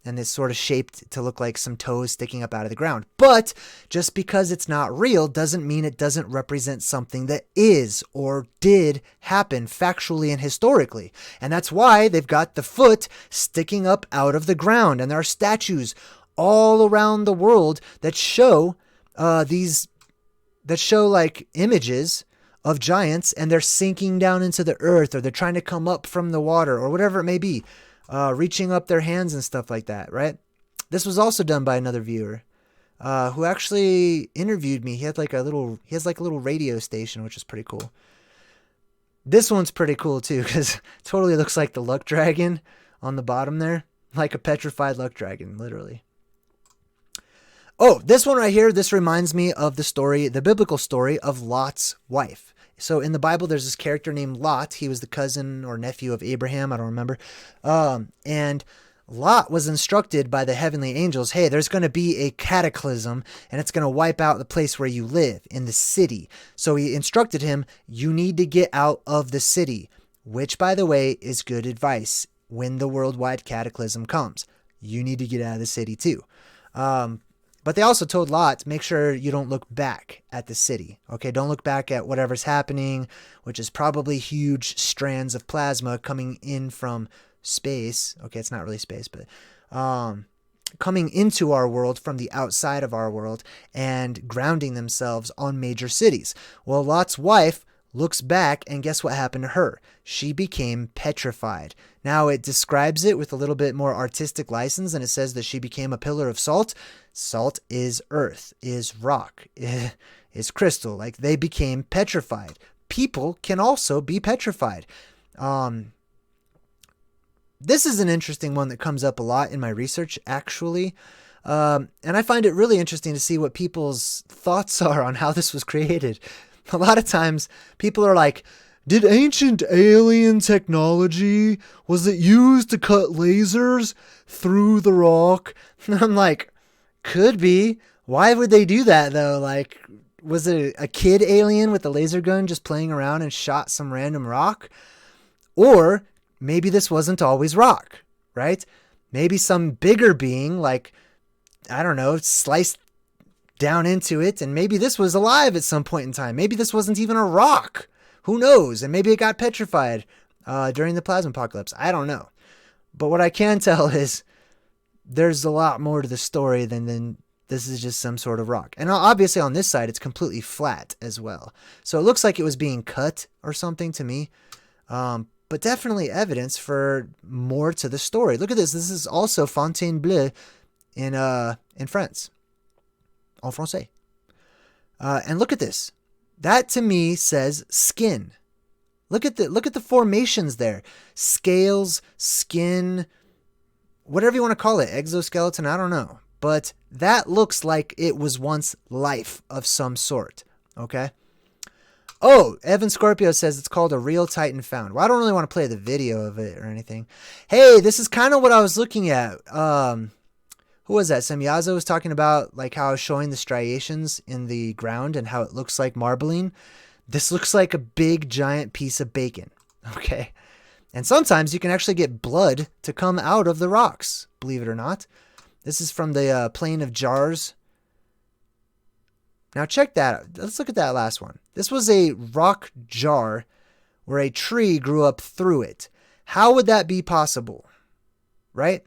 And it's sort of shaped to look like some toes sticking up out of the ground. But just because it's not real doesn't mean it doesn't represent something that is or did happen factually and historically. And that's why they've got the foot sticking up out of the ground. And there are statues all around the world that show like images of giants, and they're sinking down into the earth, or they're trying to come up from the water, or whatever it may be. Reaching up their hands and stuff like that, right? This was also done by another viewer. who actually interviewed me. He has like a little radio station, which is pretty cool. This one's pretty cool too, because it totally looks like the luck dragon on the bottom there. Like a petrified luck dragon, literally. Oh, this one right here, this reminds me of the biblical story of Lot's wife. So in the Bible, there's this character named Lot. He was the cousin or nephew of Abraham. I don't remember. And Lot was instructed by the heavenly angels, hey, there's going to be a cataclysm and it's going to wipe out the place where you live in the city. So he instructed him, you need to get out of the city, which, by the way, is good advice when the worldwide cataclysm comes. You need to get out of the city too. But they also told Lot, make sure you don't look back at the city. Okay, don't look back at whatever's happening, which is probably huge strands of plasma coming in from space. Okay, it's not really space, but coming into our world from the outside of our world and grounding themselves on major cities. Well, Lot's wife looks back, and guess what happened to her? She became petrified. Now, it describes it with a little bit more artistic license, and it says that she became a pillar of salt. Salt is earth, is rock, is crystal. Like, they became petrified. People can also be petrified. This is an interesting one that comes up a lot in my research, actually. And I find it really interesting to see what people's thoughts are on how this was created. A lot of times people are like, did ancient alien technology, was it used to cut lasers through the rock? And I'm like, could be. Why would they do that though? Like, was it a kid alien with a laser gun just playing around and shot some random rock? Or maybe this wasn't always rock, right? Maybe some bigger being, like, I don't know, sliced down into it, and maybe this was alive at some point in time. Maybe this wasn't even a rock. Who knows? And maybe it got petrified during the plasma apocalypse. I don't know. But what I can tell is there's a lot more to the story than this is just some sort of rock. And obviously on this side, it's completely flat as well. So it looks like it was being cut or something to me. But definitely evidence for more to the story. Look at this. This is also Fontainebleau in France. En français. And look at this. That to me says skin. Look at the formations there. Scales, skin, whatever you want to call it, exoskeleton, I don't know. But that looks like it was once life of some sort. Okay? Oh, Evan Scorpio says it's called a real Titan found. Well, I don't really want to play the video of it or anything. Hey, this is kind of what I was looking at. Who was that? Semyazo was talking about like how I was showing the striations in the ground and how it looks like marbling. This looks like a big giant piece of bacon. Okay. And sometimes you can actually get blood to come out of the rocks, believe it or not. This is from the Plain of Jars. Now check that out. Let's look at that last one. This was a rock jar where a tree grew up through it. How would that be possible? Right?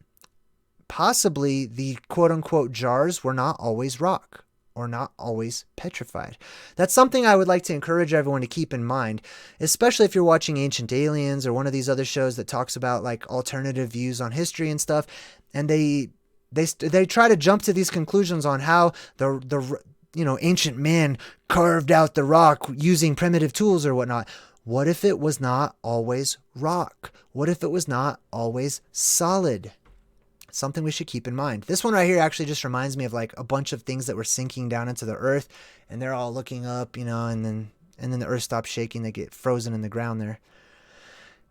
Possibly the quote-unquote jars were not always rock or not always petrified. That's something I would like to encourage everyone to keep in mind, especially if you're watching Ancient Aliens or one of these other shows that talks about like alternative views on history and stuff, and they try to jump to these conclusions on how the ancient man carved out the rock using primitive tools or whatnot. What if it was not always rock? What if it was not always solid? Something we should keep in mind. This one right here actually just reminds me of like a bunch of things that were sinking down into the earth, and they're all looking up, and then the earth stops shaking. They get frozen in the ground there.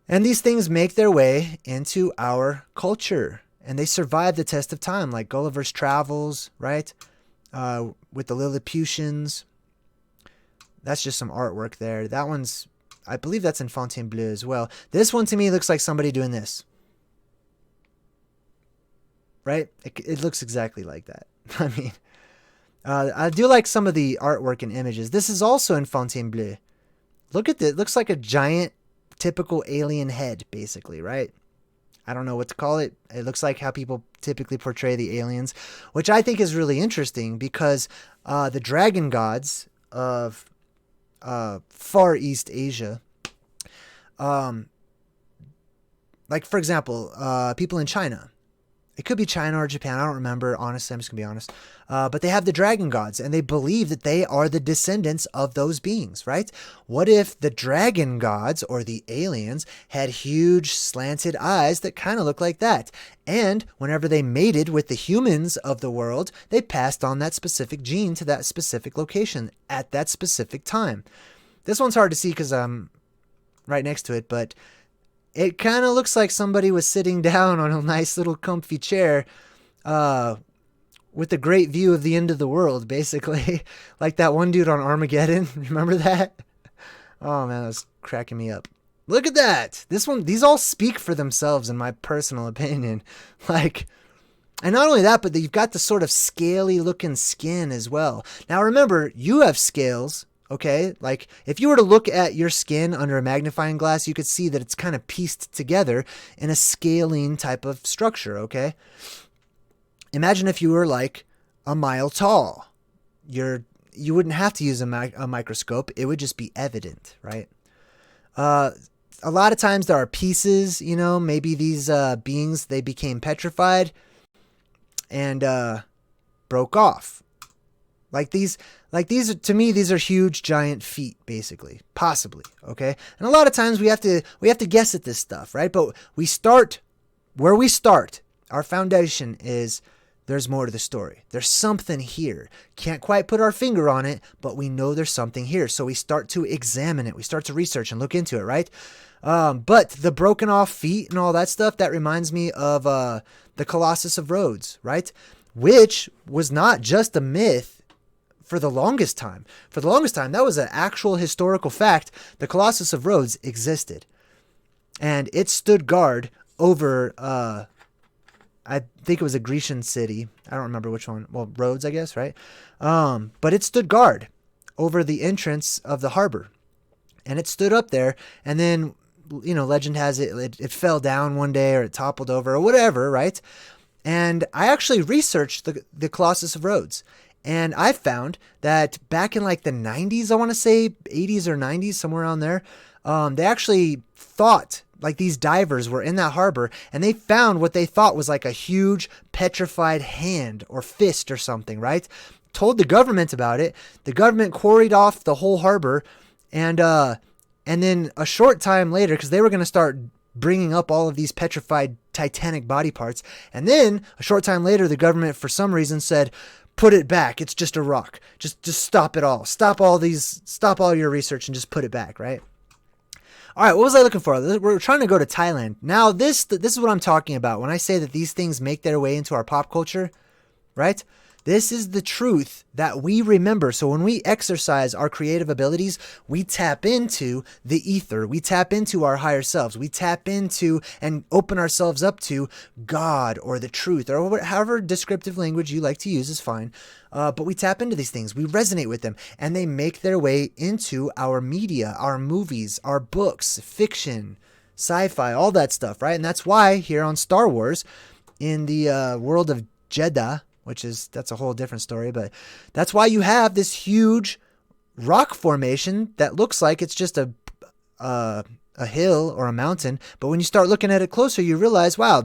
And these things make their way into our culture, and they survive the test of time, like Gulliver's Travels, right? With the Lilliputians. That's just some artwork there. That one's, I believe that's in Fontainebleau as well. This one to me looks like somebody doing this. Right? It looks exactly like that. I mean, I do like some of the artwork and images. This is also in Fontainebleau. Look at this. It looks like a giant, typical alien head, basically, right? I don't know what to call it. It looks like how people typically portray the aliens, which I think is really interesting because the dragon gods of Far East Asia, like, for example, people in China, It could be China or Japan. I don't remember. Honestly, I'm just going to be honest. But they have the dragon gods, and they believe that they are the descendants of those beings, right? What if the dragon gods or the aliens had huge slanted eyes that kind of look like that? And whenever they mated with the humans of the world, they passed on that specific gene to that specific location at that specific time. This one's hard to see because I'm right next to it, but it kind of looks like somebody was sitting down on a nice little comfy chair with a great view of the end of the world, basically. Like that one dude on Armageddon. Remember that? Oh, man, that was cracking me up. Look at that. These all speak for themselves, in my personal opinion. Like, and not only that, but you've got the sort of scaly looking skin as well. Now, remember, you have scales. Okay, like if you were to look at your skin under a magnifying glass, you could see that it's kind of pieced together in a scaling type of structure, okay? Imagine if you were like a mile tall. You wouldn't have to use a microscope. It would just be evident, right? A lot of times there are pieces, maybe these beings, they became petrified and broke off. Like these, to me, these are huge, giant feet, basically, possibly. Okay. And a lot of times we have to guess at this stuff, right? But we start where we start. Our foundation is there's more to the story. There's something here. Can't quite put our finger on it, but we know there's something here. So we start to examine it. We start to research and look into it, right? But the broken off feet and all that stuff, that reminds me of the Colossus of Rhodes, right? Which was not just a myth. For the longest time, that was an actual historical fact. The Colossus of Rhodes existed. And it stood guard over, I think it was a Grecian city. I don't remember which one. Well, Rhodes, I guess, right? But it stood guard over the entrance of the harbor. And it stood up there. And then, legend has it fell down one day or it toppled over or whatever, right? And I actually researched the Colossus of Rhodes. And I found that back in like the 90s, I want to say 80s or 90s, somewhere around there, they actually thought like these divers were in that harbor and they found what they thought was like a huge petrified hand or fist or something, right? Told the government about it. The government quarried off the whole harbor. And then a short time later, because they were going to start bringing up all of these petrified Titanic body parts. And then a short time later, the government, for some reason, said, put it back. It's just a rock. Just stop it all. Stop all your research and just put it back, right? All right, what was I looking for? We're trying to go to Thailand. Now, this is what I'm talking about when I say that these things make their way into our pop culture, right? This is the truth that we remember. So when we exercise our creative abilities, we tap into the ether. We tap into our higher selves. We tap into and open ourselves up to God or the truth or however descriptive language you like to use is fine. But we tap into these things. We resonate with them and they make their way into our media, our movies, our books, fiction, sci-fi, all that stuff, right? And that's why here on Star Wars, in the world of Jeddah, that's a whole different story, but that's why you have this huge rock formation that looks like it's just a hill or a mountain. But when you start looking at it closer, you realize, wow,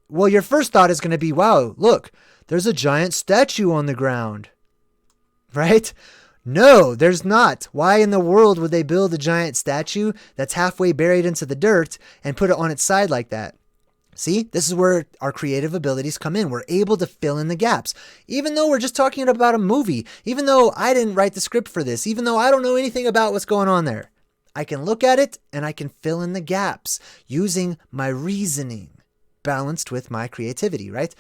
your first thought is going to be, wow, look, there's a giant statue on the ground, right? No, there's not. Why in the world would they build a giant statue that's halfway buried into the dirt and put it on its side like that? See, this is where our creative abilities come in. We're able to fill in the gaps. Even though we're just talking about a movie, even though I didn't write the script for this, even though I don't know anything about what's going on there, I can look at it and I can fill in the gaps using my reasoning balanced with my creativity, right?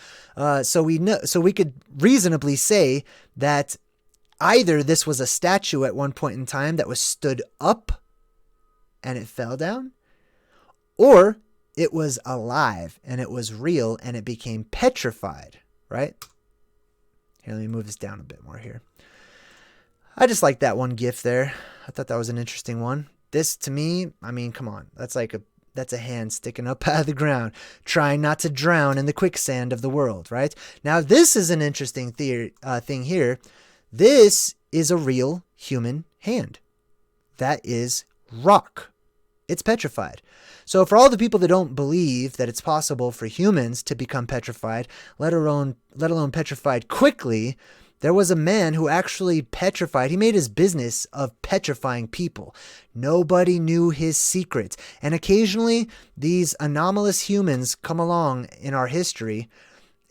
So we could reasonably say that either this was a statue at one point in time that was stood up and it fell down, or it was alive and it was real and it became petrified, right? Here, let me move this down a bit more here. I just like that one GIF there. I thought that was an interesting one. This, to me, I mean, come on. That's a hand sticking up out of the ground, trying not to drown in the quicksand of the world, right? Now, this is an interesting thing here. This is a real human hand. That is rock. it's petrified. So for all the people that don't believe that it's possible for humans to become petrified, let alone petrified quickly, there was a man who actually petrified. He made his business of petrifying people. Nobody knew his secret. And occasionally, these anomalous humans come along in our history,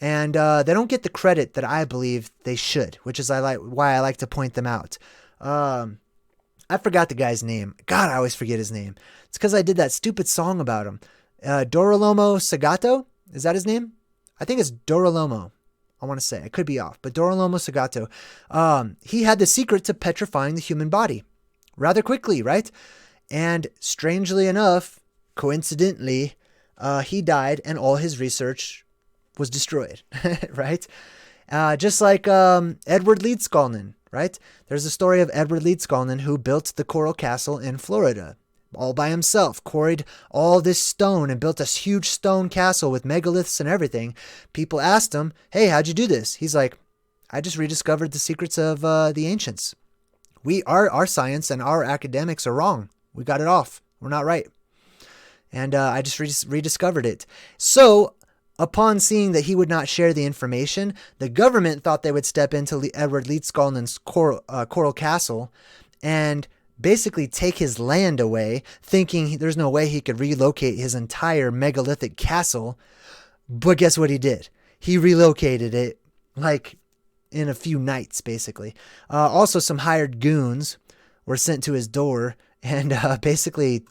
and they don't get the credit that I believe they should, which is why I like to point them out. I forgot the guy's name. God, I always forget his name. It's because I did that stupid song about him. Dorolomo Sagato? Is that his name? I think it's Dorolomo. I want to say. I could be off. But Dorolomo Sagato, he had the secret to petrifying the human body rather quickly, right? And strangely enough, coincidentally, he died and all his research was destroyed, right? Just like Edward Leedskalnin, right? There's a story of Edward Leedskalnin who built the Coral Castle in Florida all by himself, quarried all this stone and built a huge stone castle with megaliths and everything. People asked him, hey, how'd you do this? He's like, I just rediscovered the secrets of the ancients. Our science and our academics are wrong. We got it off. We're not right. And I just rediscovered it. So upon seeing that he would not share the information, the government thought they would step into Edward Leedskalnin's Coral Castle and basically take his land away, thinking there's no way he could relocate his entire megalithic castle. But guess what he did? He relocated it like in a few nights, basically. Also, some hired goons were sent to his door and basically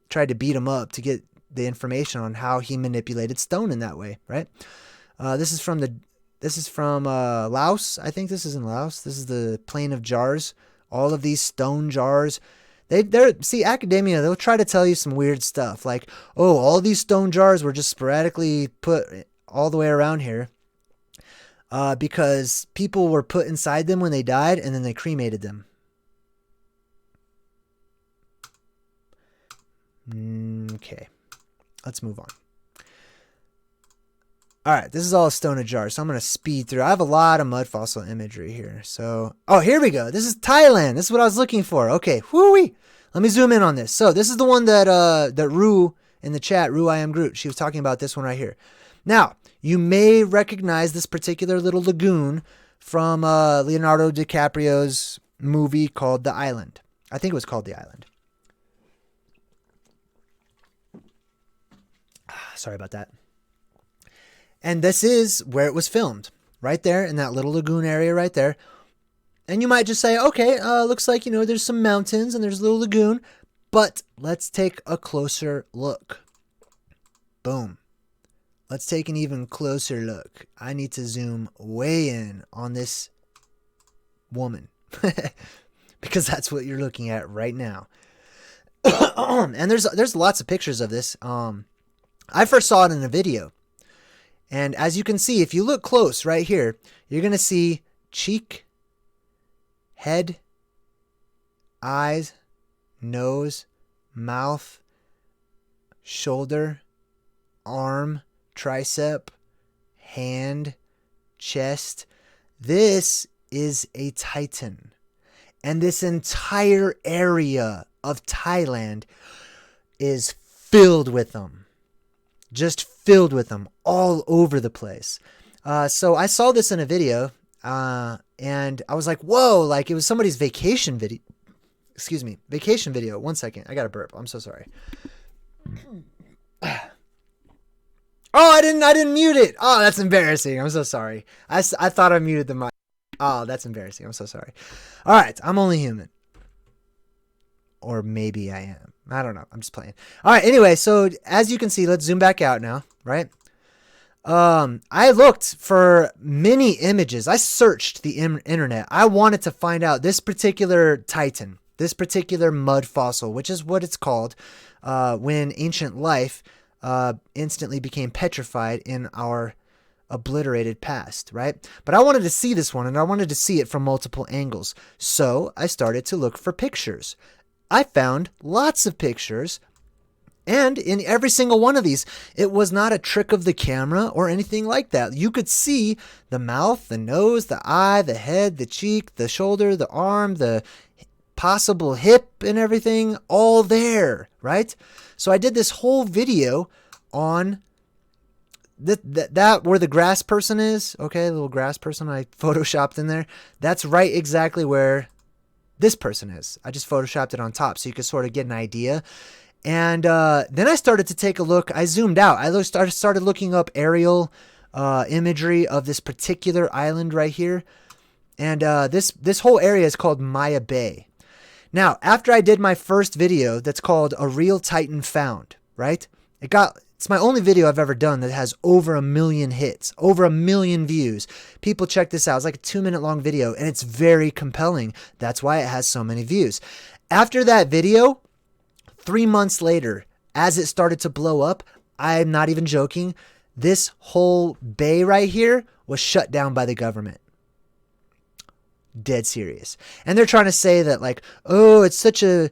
tried to beat him up to get the information on how he manipulated stone in that way, right? This is from Laos. I think this is in Laos. This is the Plain of Jars. All of these stone jars. See, academia, they'll try to tell you some weird stuff. Like, oh, all these stone jars were just sporadically put all the way around here because people were put inside them when they died and then they cremated them. Okay. Let's move on. All right, this is all a stone of jar, so I'm going to speed through. I have a lot of mud fossil imagery here. So, oh, here we go. This is Thailand. This is what I was looking for. Okay, whoo-wee. Let me zoom in on this. So, this is the one that Rue in the chat, Rue I Am Groot, she was talking about this one right here. Now, you may recognize this particular little lagoon from Leonardo DiCaprio's movie called The Island. I think it was called The Island. Sorry about that. And this is where it was filmed, right there in that little lagoon area right there. And you might just say, okay, looks like, there's some mountains and there's a little lagoon, but let's take a closer look. Boom. Let's take an even closer look. I need to zoom way in on this woman because that's what you're looking at right now. And there's lots of pictures of this. I first saw it in a video. And as you can see, if you look close right here, you're going to see cheek, head, eyes, nose, mouth, shoulder, arm, tricep, hand, chest. This is a Titan. And this entire area of Thailand is filled with them. Just filled with them all over the place. So I saw this in a video and I was like, whoa, like it was somebody's vacation video. Excuse me, vacation video. 1 second. I got a burp. I'm so sorry. Oh, I didn't mute it. Oh, that's embarrassing. I'm so sorry. I thought I muted the mic. Oh, that's embarrassing. I'm so sorry. All right. I'm only human. Or maybe I am. I don't know. I'm just playing. All right. Anyway, so as you can see, let's zoom back out now, right? I looked for many images. I searched the internet. I wanted to find out this particular Titan, this particular mud fossil, which is what it's called when ancient life instantly became petrified in our obliterated past, right? But I wanted to see this one, and I wanted to see it from multiple angles. So I started to look for pictures. I found lots of pictures, and in every single one of these, it was not a trick of the camera or anything like that. You could see the mouth, the nose, the eye, the head, the cheek, the shoulder, the arm, the possible hip and everything, all there, right? So I did this whole video on that where the grass person is. Okay, the little grass person I photoshopped in there. That's right exactly where this person is. I just photoshopped it on top so you could sort of get an idea. And then I started to take a look. I zoomed out. I started looking up aerial imagery of this particular island right here. And this whole area is called Maya Bay. Now, after I did my first video that's called A Real Titan Found, right? It's my only video I've ever done that has over 1 million hits, over 1 million views. People check this out. It's like a 2-minute long video, and it's very compelling. That's why it has so many views. After that video, 3 months later, as it started to blow up, I'm not even joking, this whole bay right here was shut down by the government. Dead serious. And they're trying to say that like, oh, it's such a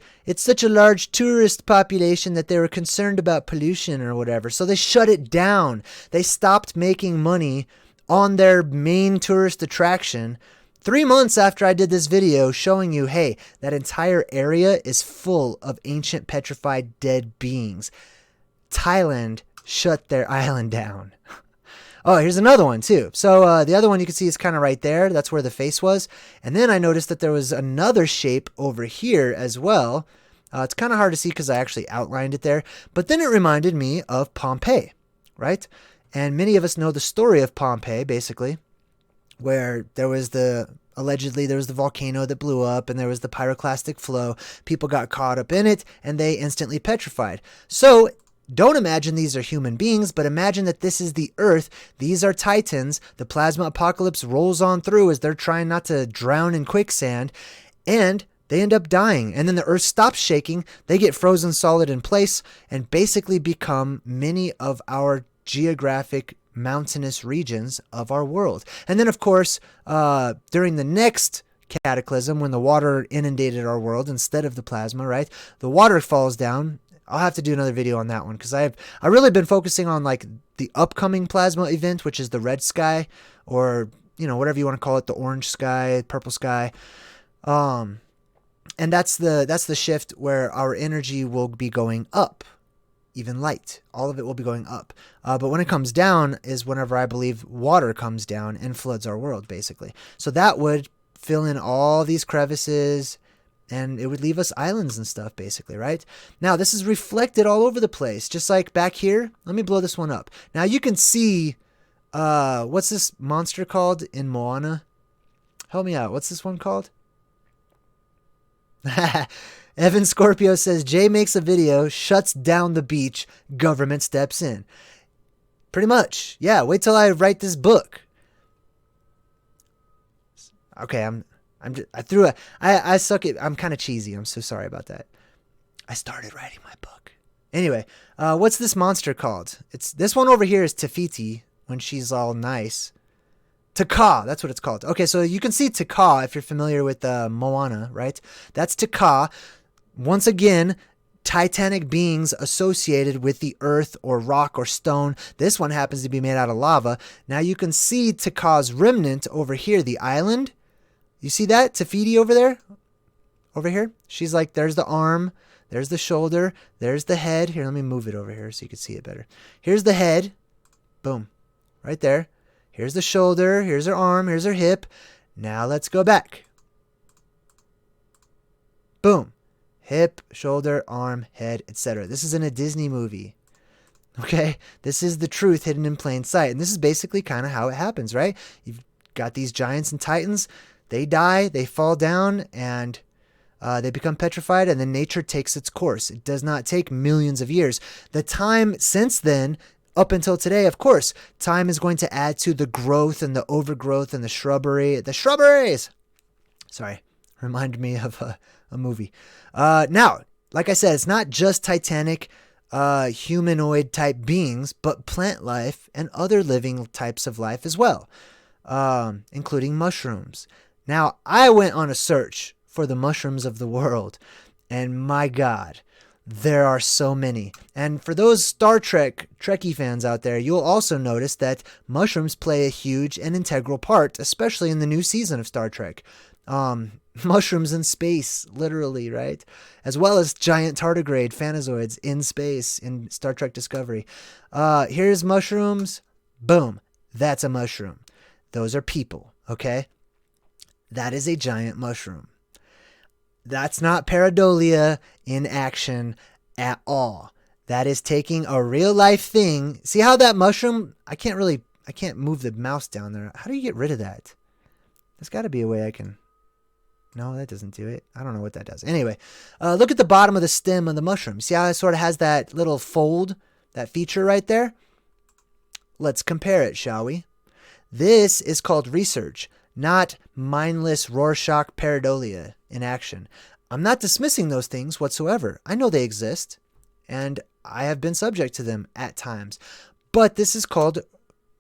large tourist population that they were concerned about pollution or whatever. So they shut it down. They stopped making money on their main tourist attraction 3 months after I did this video showing you, hey, that entire area is full of ancient petrified dead beings. Thailand shut their island down. Oh, here's another one too. So the other one you can see is kind of right there. That's where the face was. And then I noticed that there was another shape over here as well. It's kind of hard to see because I actually outlined it there. But then it reminded me of Pompeii, right? And many of us know the story of Pompeii, basically, where allegedly there was the volcano that blew up and there was the pyroclastic flow. People got caught up in it and they instantly petrified. So don't imagine these are human beings, but imagine that this is the Earth. These are Titans. The plasma apocalypse rolls on through as they're trying not to drown in quicksand, and they end up dying. And then the Earth stops shaking. They get frozen solid in place and basically become many of our geographic mountainous regions of our world. And then, of course, during the next cataclysm, when the water inundated our world instead of the plasma, right? The water falls down. I'll have to do another video on that one because I've really been focusing on like the upcoming plasma event, which is the red sky, or whatever you want to call it, the orange sky, purple sky. And that's the shift where our energy will be going up, even light. All of it will be going up. But when it comes down is whenever I believe water comes down and floods our world, basically. So that would fill in all these crevices, and it would leave us islands and stuff, basically, right? Now, this is reflected all over the place, just like back here. Let me blow this one up. Now, you can see, what's this monster called in Moana? Help me out. What's this one called? Evan Scorpio says, Jay makes a video, shuts down the beach, government steps in. Pretty much. Yeah, wait till I write this book. Okay, I suck at, I'm kind of cheesy. I'm so sorry about that. I started writing my book. Anyway, what's this monster called? This one over here is Tefiti when she's all nice. Taka, that's what it's called. Okay, so you can see Taka if you're familiar with Moana, right? That's Taka. Once again, titanic beings associated with the earth or rock or stone. This one happens to be made out of lava. Now you can see Taka's remnant over here, the island. You see that? Tefiti over there? Over here? She's like, there's the arm, there's the shoulder, there's the head. Here, let me move it over here so you can see it better. Here's the head. Boom. Right there. Here's the shoulder, here's her arm, here's her hip. Now let's go back. Boom. Hip, shoulder, arm, head, etc. This is in a Disney movie. Okay? This is the truth hidden in plain sight. And this is basically kind of how it happens, right? You've got these giants and titans. They die, they fall down, and they become petrified, and then nature takes its course. It does not take millions of years. The time since then, up until today, of course, time is going to add to the growth and the overgrowth and the shrubberies. Sorry, reminded me of a movie. Now, like I said, it's not just titanic humanoid type beings, but plant life and other living types of life as well, including mushrooms. Now, I went on a search for the mushrooms of the world, and my God, there are so many. And for those Star Trek, Trekkie fans out there, you'll also notice that mushrooms play a huge and integral part, especially in the new season of Star Trek. Mushrooms in space, literally, right? As well as giant tardigrade phanozoids in space in Star Trek Discovery. Here's mushrooms. Boom. That's a mushroom. Those are people, okay? That is a giant mushroom. That's not Pareidolia in action at all. That is taking a real life thing. See how that mushroom, I can't move the mouse down there. How do you get rid of that? There's got to be a way I can. No, that doesn't do it. I don't know what that does. Anyway, look at the bottom of the stem of the mushroom. See how it sort of has that little fold, that feature right there? Let's compare it, shall we? This is called research, not mindless Rorschach Pareidolia in action. I'm not dismissing those things whatsoever. I know they exist, and I have been subject to them at times. But this is called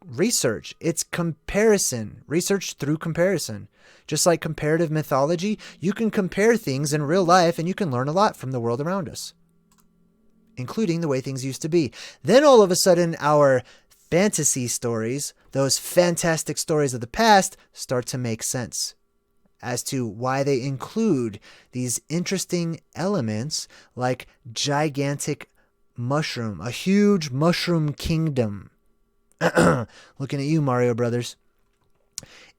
research. It's comparison. Research through comparison. Just like comparative mythology, you can compare things in real life and you can learn a lot from the world around us, including the way things used to be. Then all of a sudden, our fantasy stories, those fantastic stories of the past, start to make sense as to why they include these interesting elements like gigantic mushroom, a huge mushroom kingdom. Looking at you, Mario Brothers.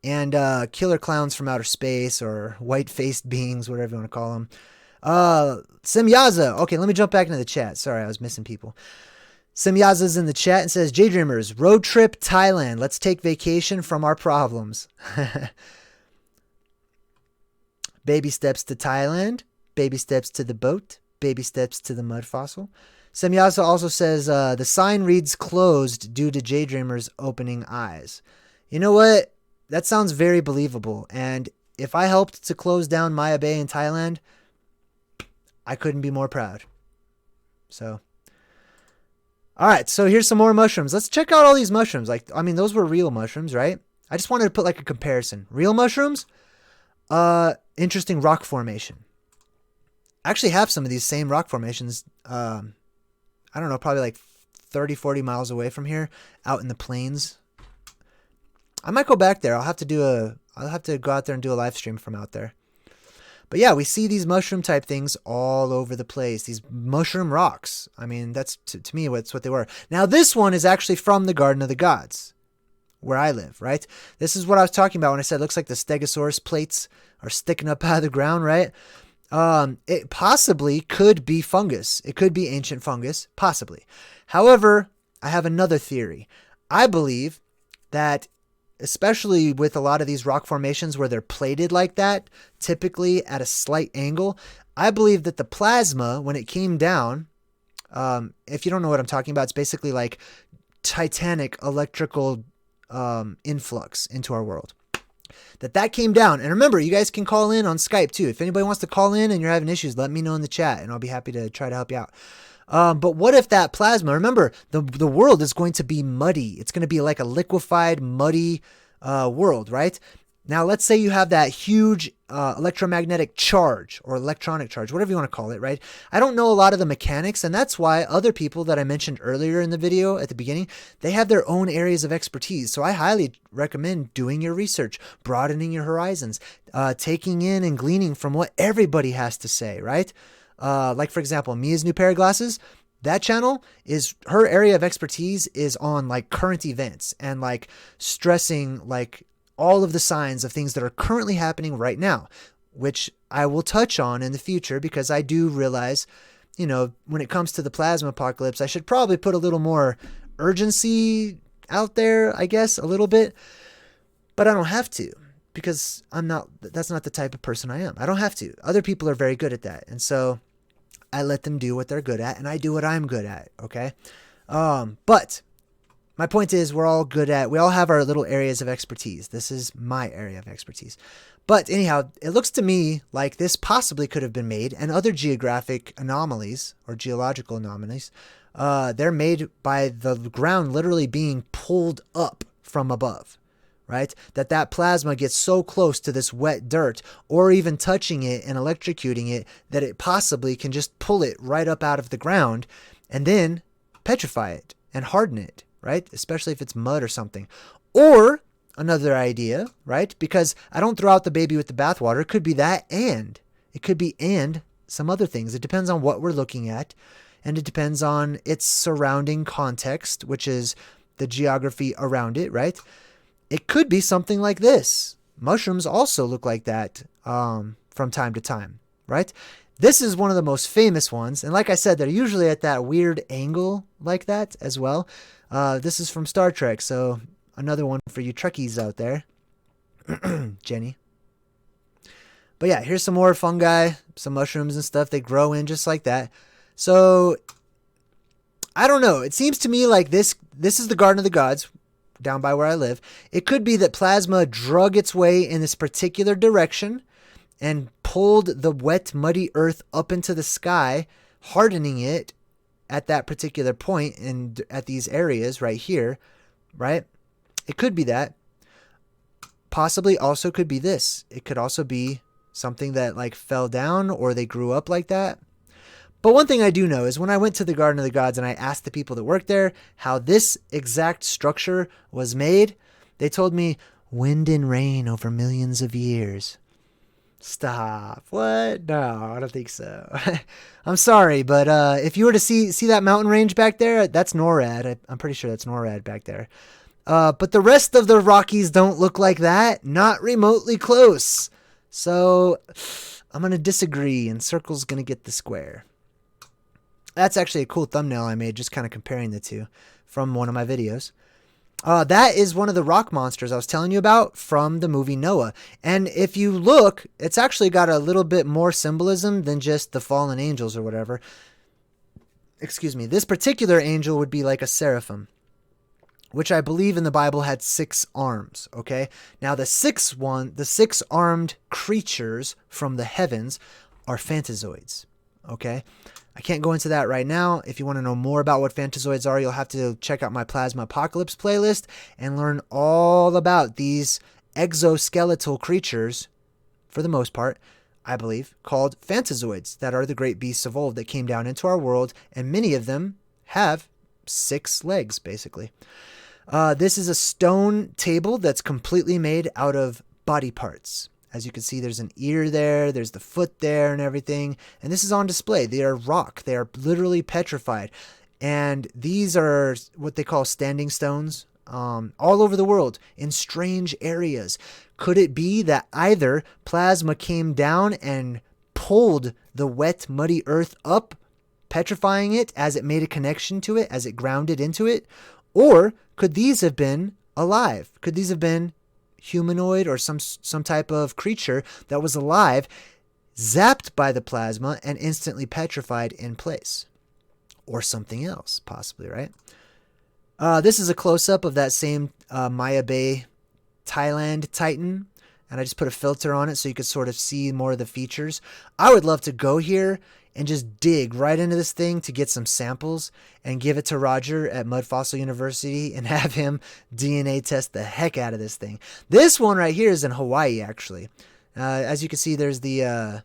And killer clowns from outer space, or white-faced beings, whatever you want to call them. Simyaza. Okay, let me jump back into the chat. Sorry, I was missing people. Simyaza's in the chat and says, JayDreamerZ, road trip Thailand. Let's take vacation from our problems. Baby steps to Thailand. Baby steps to the boat. Baby steps to the mud fossil. Simyaza also says, the sign reads closed due to JayDreamerZ opening eyes. You know what? That sounds very believable. And if I helped to close down Maya Bay in Thailand, I couldn't be more proud. So, all right. So here's some more mushrooms. Let's check out all these mushrooms. Those were real mushrooms, right? I just wanted to put like a comparison. Real mushrooms, interesting rock formation. I actually have some of these same rock formations. I don't know, probably like 30, 40 miles away from here, out in the plains. I might go back there. I'll have to go out there and do a live stream from out there. But yeah, we see these mushroom type things all over the place. These mushroom rocks. I mean, that's to me, that's what they were. Now, this one is actually from the Garden of the Gods, where I live, right? This is what I was talking about when I said it looks like the Stegosaurus plates are sticking up out of the ground, right? It possibly could be fungus. It could be ancient fungus, possibly. However, I have another theory. I believe that, especially with a lot of these rock formations where they're plated like that, typically at a slight angle, I believe that the plasma, when it came down, if you don't know what I'm talking about, it's basically like titanic electrical influx into our world. That came down. And remember, you guys can call in on Skype too. If anybody wants to call in and you're having issues, let me know in the chat and I'll be happy to try to help you out. But what if that plasma, remember, the world is going to be muddy. It's going to be like a liquefied, muddy world, right? Now, let's say you have that huge electromagnetic charge or electronic charge, whatever you want to call it, right? I don't know a lot of the mechanics, and that's why other people that I mentioned earlier in the video at the beginning, they have their own areas of expertise. So I highly recommend doing your research, broadening your horizons, taking in and gleaning from what everybody has to say, right? Like, for example, Mia's New Pair of Glasses, that channel is, her area of expertise is on like current events and like stressing like all of the signs of things that are currently happening right now, which I will touch on in the future because I do realize, you know, when it comes to the plasma apocalypse, I should probably put a little more urgency out there, I guess, a little bit, but I don't have to because that's not the type of person I am. I don't have to. Other people are very good at that. And so I let them do what they're good at and I do what I'm good at. Okay. But my point is we all have our little areas of expertise. This is my area of expertise. But anyhow, it looks to me like this possibly could have been made, and other geographic anomalies or geological anomalies, they're made by the ground literally being pulled up from above, right? That plasma gets so close to this wet dirt or even touching it and electrocuting it that it possibly can just pull it right up out of the ground and then petrify it and harden it. Right? Especially if it's mud or something. Or another idea, right? Because I don't throw out the baby with the bathwater. It could be that, and it could be and some other things. It depends on what we're looking at, and it depends on its surrounding context, which is the geography around it, right? It could be something like this. Mushrooms also look like that from time to time, right? This is one of the most famous ones. And like I said, they're usually at that weird angle like that as well. This is from Star Trek, so another one for you Trekkies out there. Jenny. But yeah, here's some more fungi, some mushrooms and stuff. They grow in just like that. So, I don't know. It seems to me like this is the Garden of the Gods, down by where I live. It could be that plasma drug its way in this particular direction and pulled the wet, muddy earth up into the sky, hardening it at that particular point and at these areas right here, right? It could be that. Possibly also could be this. It could also be something that like fell down or they grew up like that. But one thing I do know is when I went to the Garden of the Gods and I asked the people that worked there how this exact structure was made, they told me wind and rain over millions of years. Stop. What? No, I don't think so. I'm sorry, but if you were to see that mountain range back there, that's NORAD. I'm pretty sure that's NORAD back there. But the rest of the Rockies don't look like that. Not remotely close. So I'm going to disagree, and Circle's going to get the square. That's actually a cool thumbnail I made, just kind of comparing the two from one of my videos. That is one of the rock monsters I was telling you about from the movie Noah. And if you look, it's actually got a little bit more symbolism than just the fallen angels or whatever. Excuse me. This particular angel would be like a seraphim, which I believe in the Bible had 6 arms, okay? Now the 6-armed creatures from the heavens are phantazoids, okay? I can't go into that right now. If you want to know more about what phantazoids are, you'll have to check out my Plasma Apocalypse playlist and learn all about these exoskeletal creatures, for the most part, I believe, called phantazoids, that are the great beasts of old that came down into our world, and many of them have 6 legs, basically. This is a stone table that's completely made out of body parts. As you can see, there's an ear there, there's the foot there and everything. And this is on display. They are rock. They are literally petrified. And these are what they call standing stones all over the world in strange areas. Could it be that either plasma came down and pulled the wet, muddy earth up, petrifying it as it made a connection to it, as it grounded into it? Or could these have been alive? Could these have been humanoid or some type of creature that was alive, zapped by the plasma and instantly petrified in place? Or something else, possibly, right? This is a close-up of that same Maya Bay, Thailand Titan, and I just put a filter on it so you could sort of see more of the features. I would love to go here and just dig right into this thing to get some samples and give it to Roger at Mud Fossil University and have him DNA test the heck out of this thing. This one right here is in Hawaii, actually. As you can see, there's the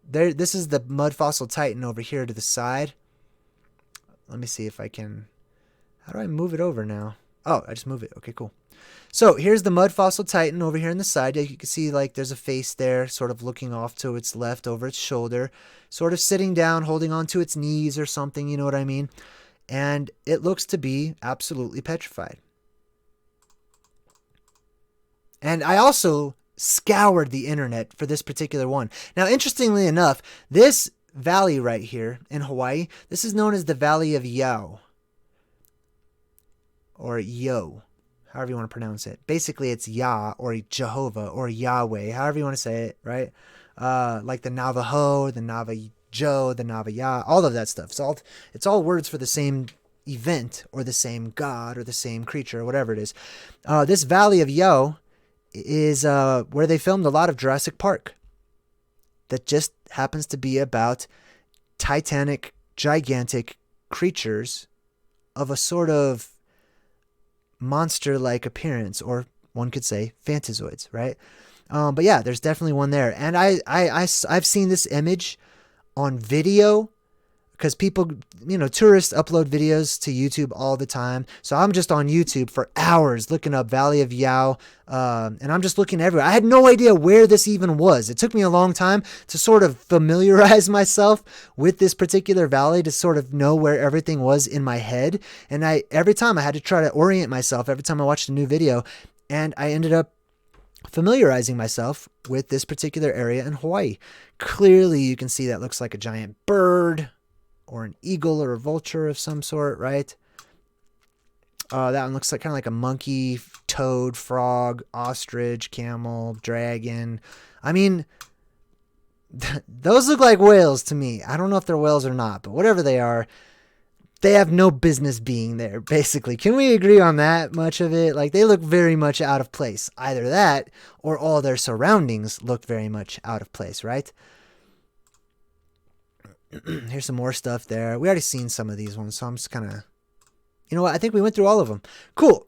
this is the Mud Fossil Titan over here to the side. Let me see if I can... How do I move it over now? Oh, I just move it. Okay, cool. So here's the Mud Fossil Titan over here on the side. You can see like there's a face there sort of looking off to its left over its shoulder, sort of sitting down, holding on to its knees or something, you know what I mean? And it looks to be absolutely petrified. And I also scoured the internet for this particular one. Now, interestingly enough, this valley right here in Hawaii, this is known as the Valley of Yao. Or Yo. However you want to pronounce it. Basically, it's Yah or Jehovah or Yahweh, however you want to say it, right? Like the Navajo, the Navajo, the Navaya, all of that stuff. It's all words for the same event or the same god or the same creature or whatever it is. This Valley of Yao is where they filmed a lot of Jurassic Park. That just happens to be about titanic, gigantic creatures of a sort of monster-like appearance, or one could say phantazoids, right? But yeah, there's definitely one there. And I've seen this image on video because people, tourists upload videos to YouTube all the time. So I'm just on YouTube for hours looking up Valley of Yao, and I'm just looking everywhere. I had no idea where this even was. It took me a long time to sort of familiarize myself with this particular valley, to sort of know where everything was in my head. And every time I had to try to orient myself every time I watched a new video, and I ended up familiarizing myself with this particular area in Hawaii. Clearly, you can see that looks like a giant bird or an eagle or a vulture of some sort, right? That one looks like kind of like a monkey, toad, frog, ostrich, camel, dragon. I mean, those look like whales to me. I don't know if they're whales or not, but whatever they are, they have no business being there, basically. Can we agree on that much of it? Like, they look very much out of place. Either that, or all their surroundings look very much out of place, right? Here's some more stuff there. We already seen some of these ones, so I'm just kind of... You know what? I think we went through all of them. Cool.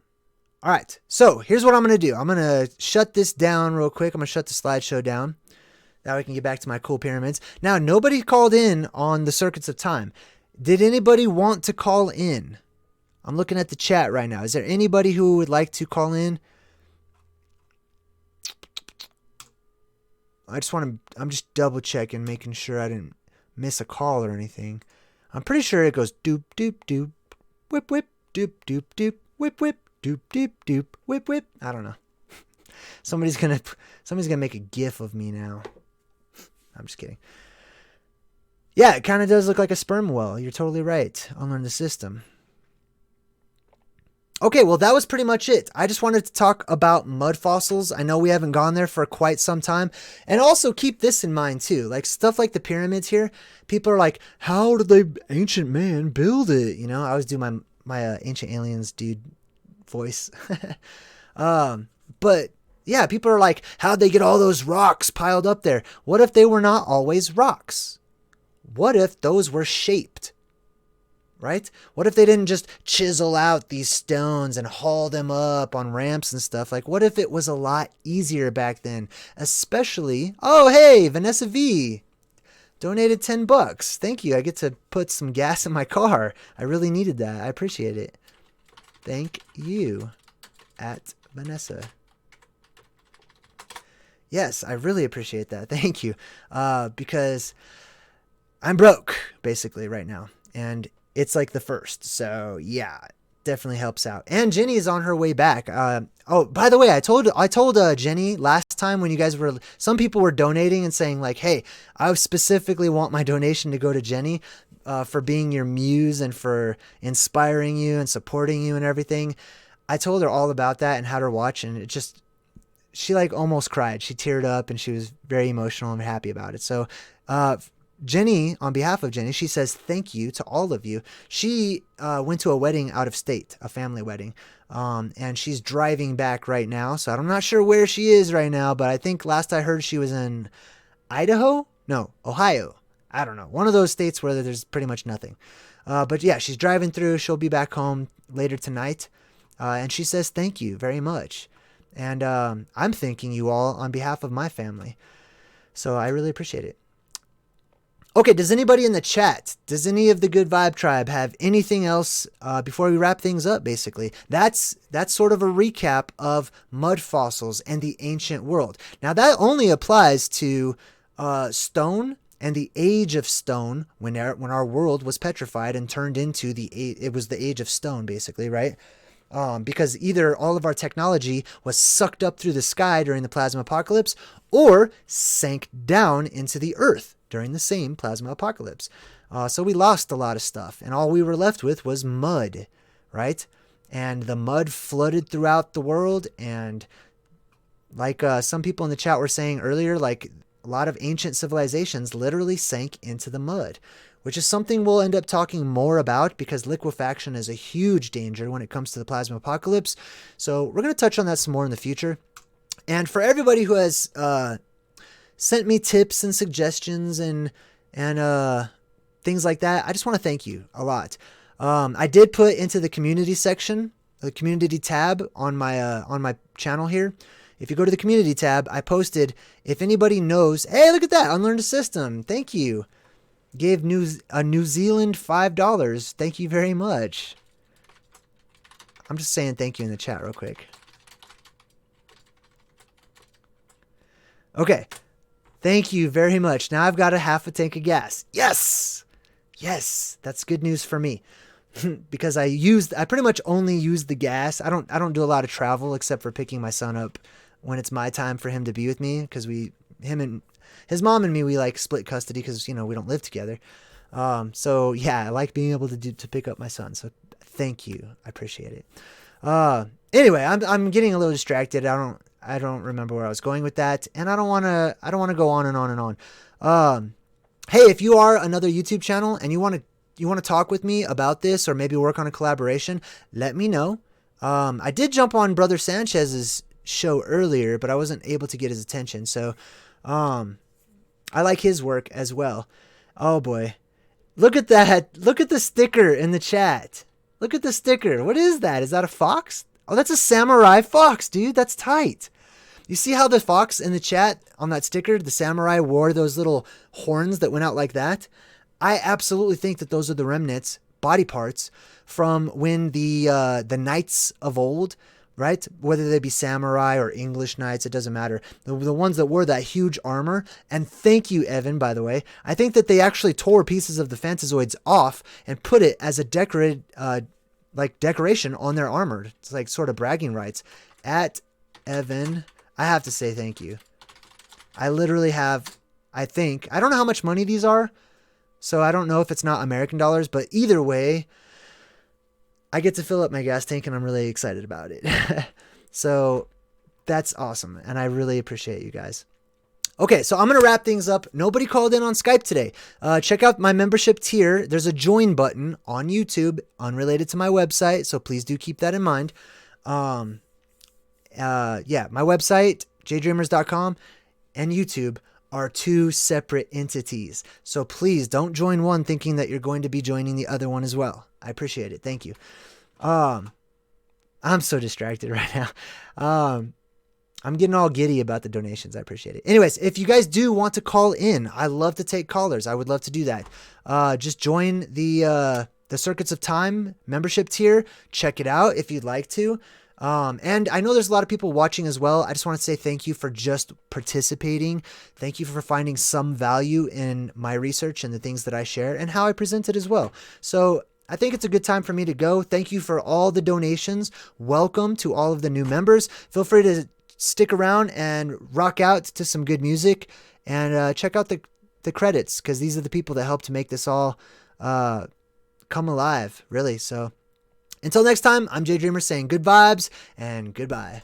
All right. So, here's what I'm going to do. I'm going to shut this down real quick. I'm going to shut the slideshow down. That way I can get back to my cool pyramids. Now, nobody called in on the Circuits of Time. Did anybody want to call in? I'm looking at the chat right now. Is there anybody who would like to call in? I'm just double checking, making sure I didn't miss a call or anything. I'm pretty sure it goes doop, doop, doop, whip, whip, doop, doop, doop, whip, whip, doop, doop, doop, whip, whip. I don't know. Somebody's gonna make a GIF of me now. I'm just kidding. Yeah, it kind of does look like a sperm whale. You're totally right. Unlearn the system. Okay, well, that was pretty much it. I just wanted to talk about mud fossils. I know we haven't gone there for quite some time. And also keep this in mind, too. Like, stuff like the pyramids here, people are like, how did ancient man build it? I always do my Ancient Aliens dude voice. But, yeah, people are like, how'd they get all those rocks piled up there? What if they were not always rocks? What if those were shaped, right? What if they didn't just chisel out these stones and haul them up on ramps and stuff? Like, what if it was a lot easier back then? Especially, oh, hey, Vanessa V donated $10. Thank you. I get to put some gas in my car. I really needed that. I appreciate it. Thank you, at Vanessa. Yes, I really appreciate that. Thank you. Because I'm broke, basically, right now. And it's like the first. So, yeah, definitely helps out. And Jenny is on her way back. Oh, by the way, I told Jenny last time when you guys were... Some people were donating and saying, like, hey, I specifically want my donation to go to Jenny for being your muse and for inspiring you and supporting you and everything. I told her all about that and had her watch, and it just... She, like, almost cried. She teared up, and she was very emotional and happy about it. So, Jenny, on behalf of Jenny, she says thank you to all of you. She went to a wedding out of state, a family wedding, and she's driving back right now. So I'm not sure where she is right now, but I think last I heard she was in Idaho? No, Ohio. I don't know. One of those states where there's pretty much nothing. But yeah, she's driving through. She'll be back home later tonight. And she says thank you very much. And I'm thanking you all on behalf of my family. So I really appreciate it. Okay, does anybody in the chat, does any of the Good Vibe Tribe have anything else before we wrap things up, basically? That's sort of a recap of mud fossils and the ancient world. Now, that only applies to stone and the age of stone when our world was petrified and turned into it was the age of stone, basically, right? Because either all of our technology was sucked up through the sky during the plasma apocalypse or sank down into the earth during the same plasma apocalypse. So we lost a lot of stuff, and all we were left with was mud, right? And the mud flooded throughout the world, and like some people in the chat were saying earlier, like a lot of ancient civilizations literally sank into the mud, which is something we'll end up talking more about because liquefaction is a huge danger when it comes to the plasma apocalypse. So we're going to touch on that some more in the future. And for everybody who has sent me tips and suggestions and things like that, I just want to thank you a lot. I did put into the community section, the community tab on my channel here. If you go to the community tab, I posted, if anybody knows, hey, look at that, Unlearn the System. Thank you. gave New Zealand $5. Thank you very much. I'm just saying thank you in the chat real quick. Okay. Thank you very much. Now I've got a half a tank of gas. Yes. Yes. That's good news for me. Because I pretty much only use the gas. I don't do a lot of travel except for picking my son up when it's my time for him to be with me, because him and his mom and me, we like split custody because, we don't live together. So yeah, I like being able to pick up my son. So thank you. I appreciate it. Anyway, I'm getting a little distracted. I don't remember where I was going with that, and I don't want to go on and on and on. Hey, if you are another YouTube channel and you want to talk with me about this, or maybe work on a collaboration, let me know. I did jump on Brother Sanchez's show earlier, but I wasn't able to get his attention. So, I like his work as well. Oh boy. Look at that. Look at the sticker in the chat. Look at the sticker. What is that? Is that a fox? Oh, that's a samurai fox, dude. That's tight. You see how the fox in the chat on that sticker, the samurai wore those little horns that went out like that? I absolutely think that those are the remnants, body parts, from when the knights of old, right? Whether they be samurai or English knights, it doesn't matter. The ones that wore that huge armor. And thank you, Evan, by the way. I think that they actually tore pieces of the Phantazoids off and put it as a decoration on their armor. It's like sort of bragging rights. At Evan, I have to say thank you. I literally have, I don't know how much money these are, so I don't know if it's not American dollars, but either way, I get to fill up my gas tank and I'm really excited about it. So that's awesome. And I really appreciate you guys. Okay, so I'm going to wrap things up. Nobody called in on Skype today. Check out my membership tier. There's a join button on YouTube, unrelated to my website, so please do keep that in mind. Yeah, my website, JayDreamerZ.com, and YouTube are two separate entities. So please don't join one thinking that you're going to be joining the other one as well. I appreciate it. Thank you. I'm so distracted right now. I'm getting all giddy about the donations. I appreciate it. Anyways, if you guys do want to call in, I love to take callers. I would love to do that. Just join the Circuits of Time membership tier. Check it out if you'd like to. And I know there's a lot of people watching as well. I just want to say thank you for just participating. Thank you for finding some value in my research and the things that I share and how I present it as well. So I think it's a good time for me to go. Thank you for all the donations. Welcome to all of the new members. Feel free to stick around and rock out to some good music, and check out the credits, because these are the people that helped to make this all come alive, really. So until next time, I'm JayDreamerZ saying good vibes and goodbye.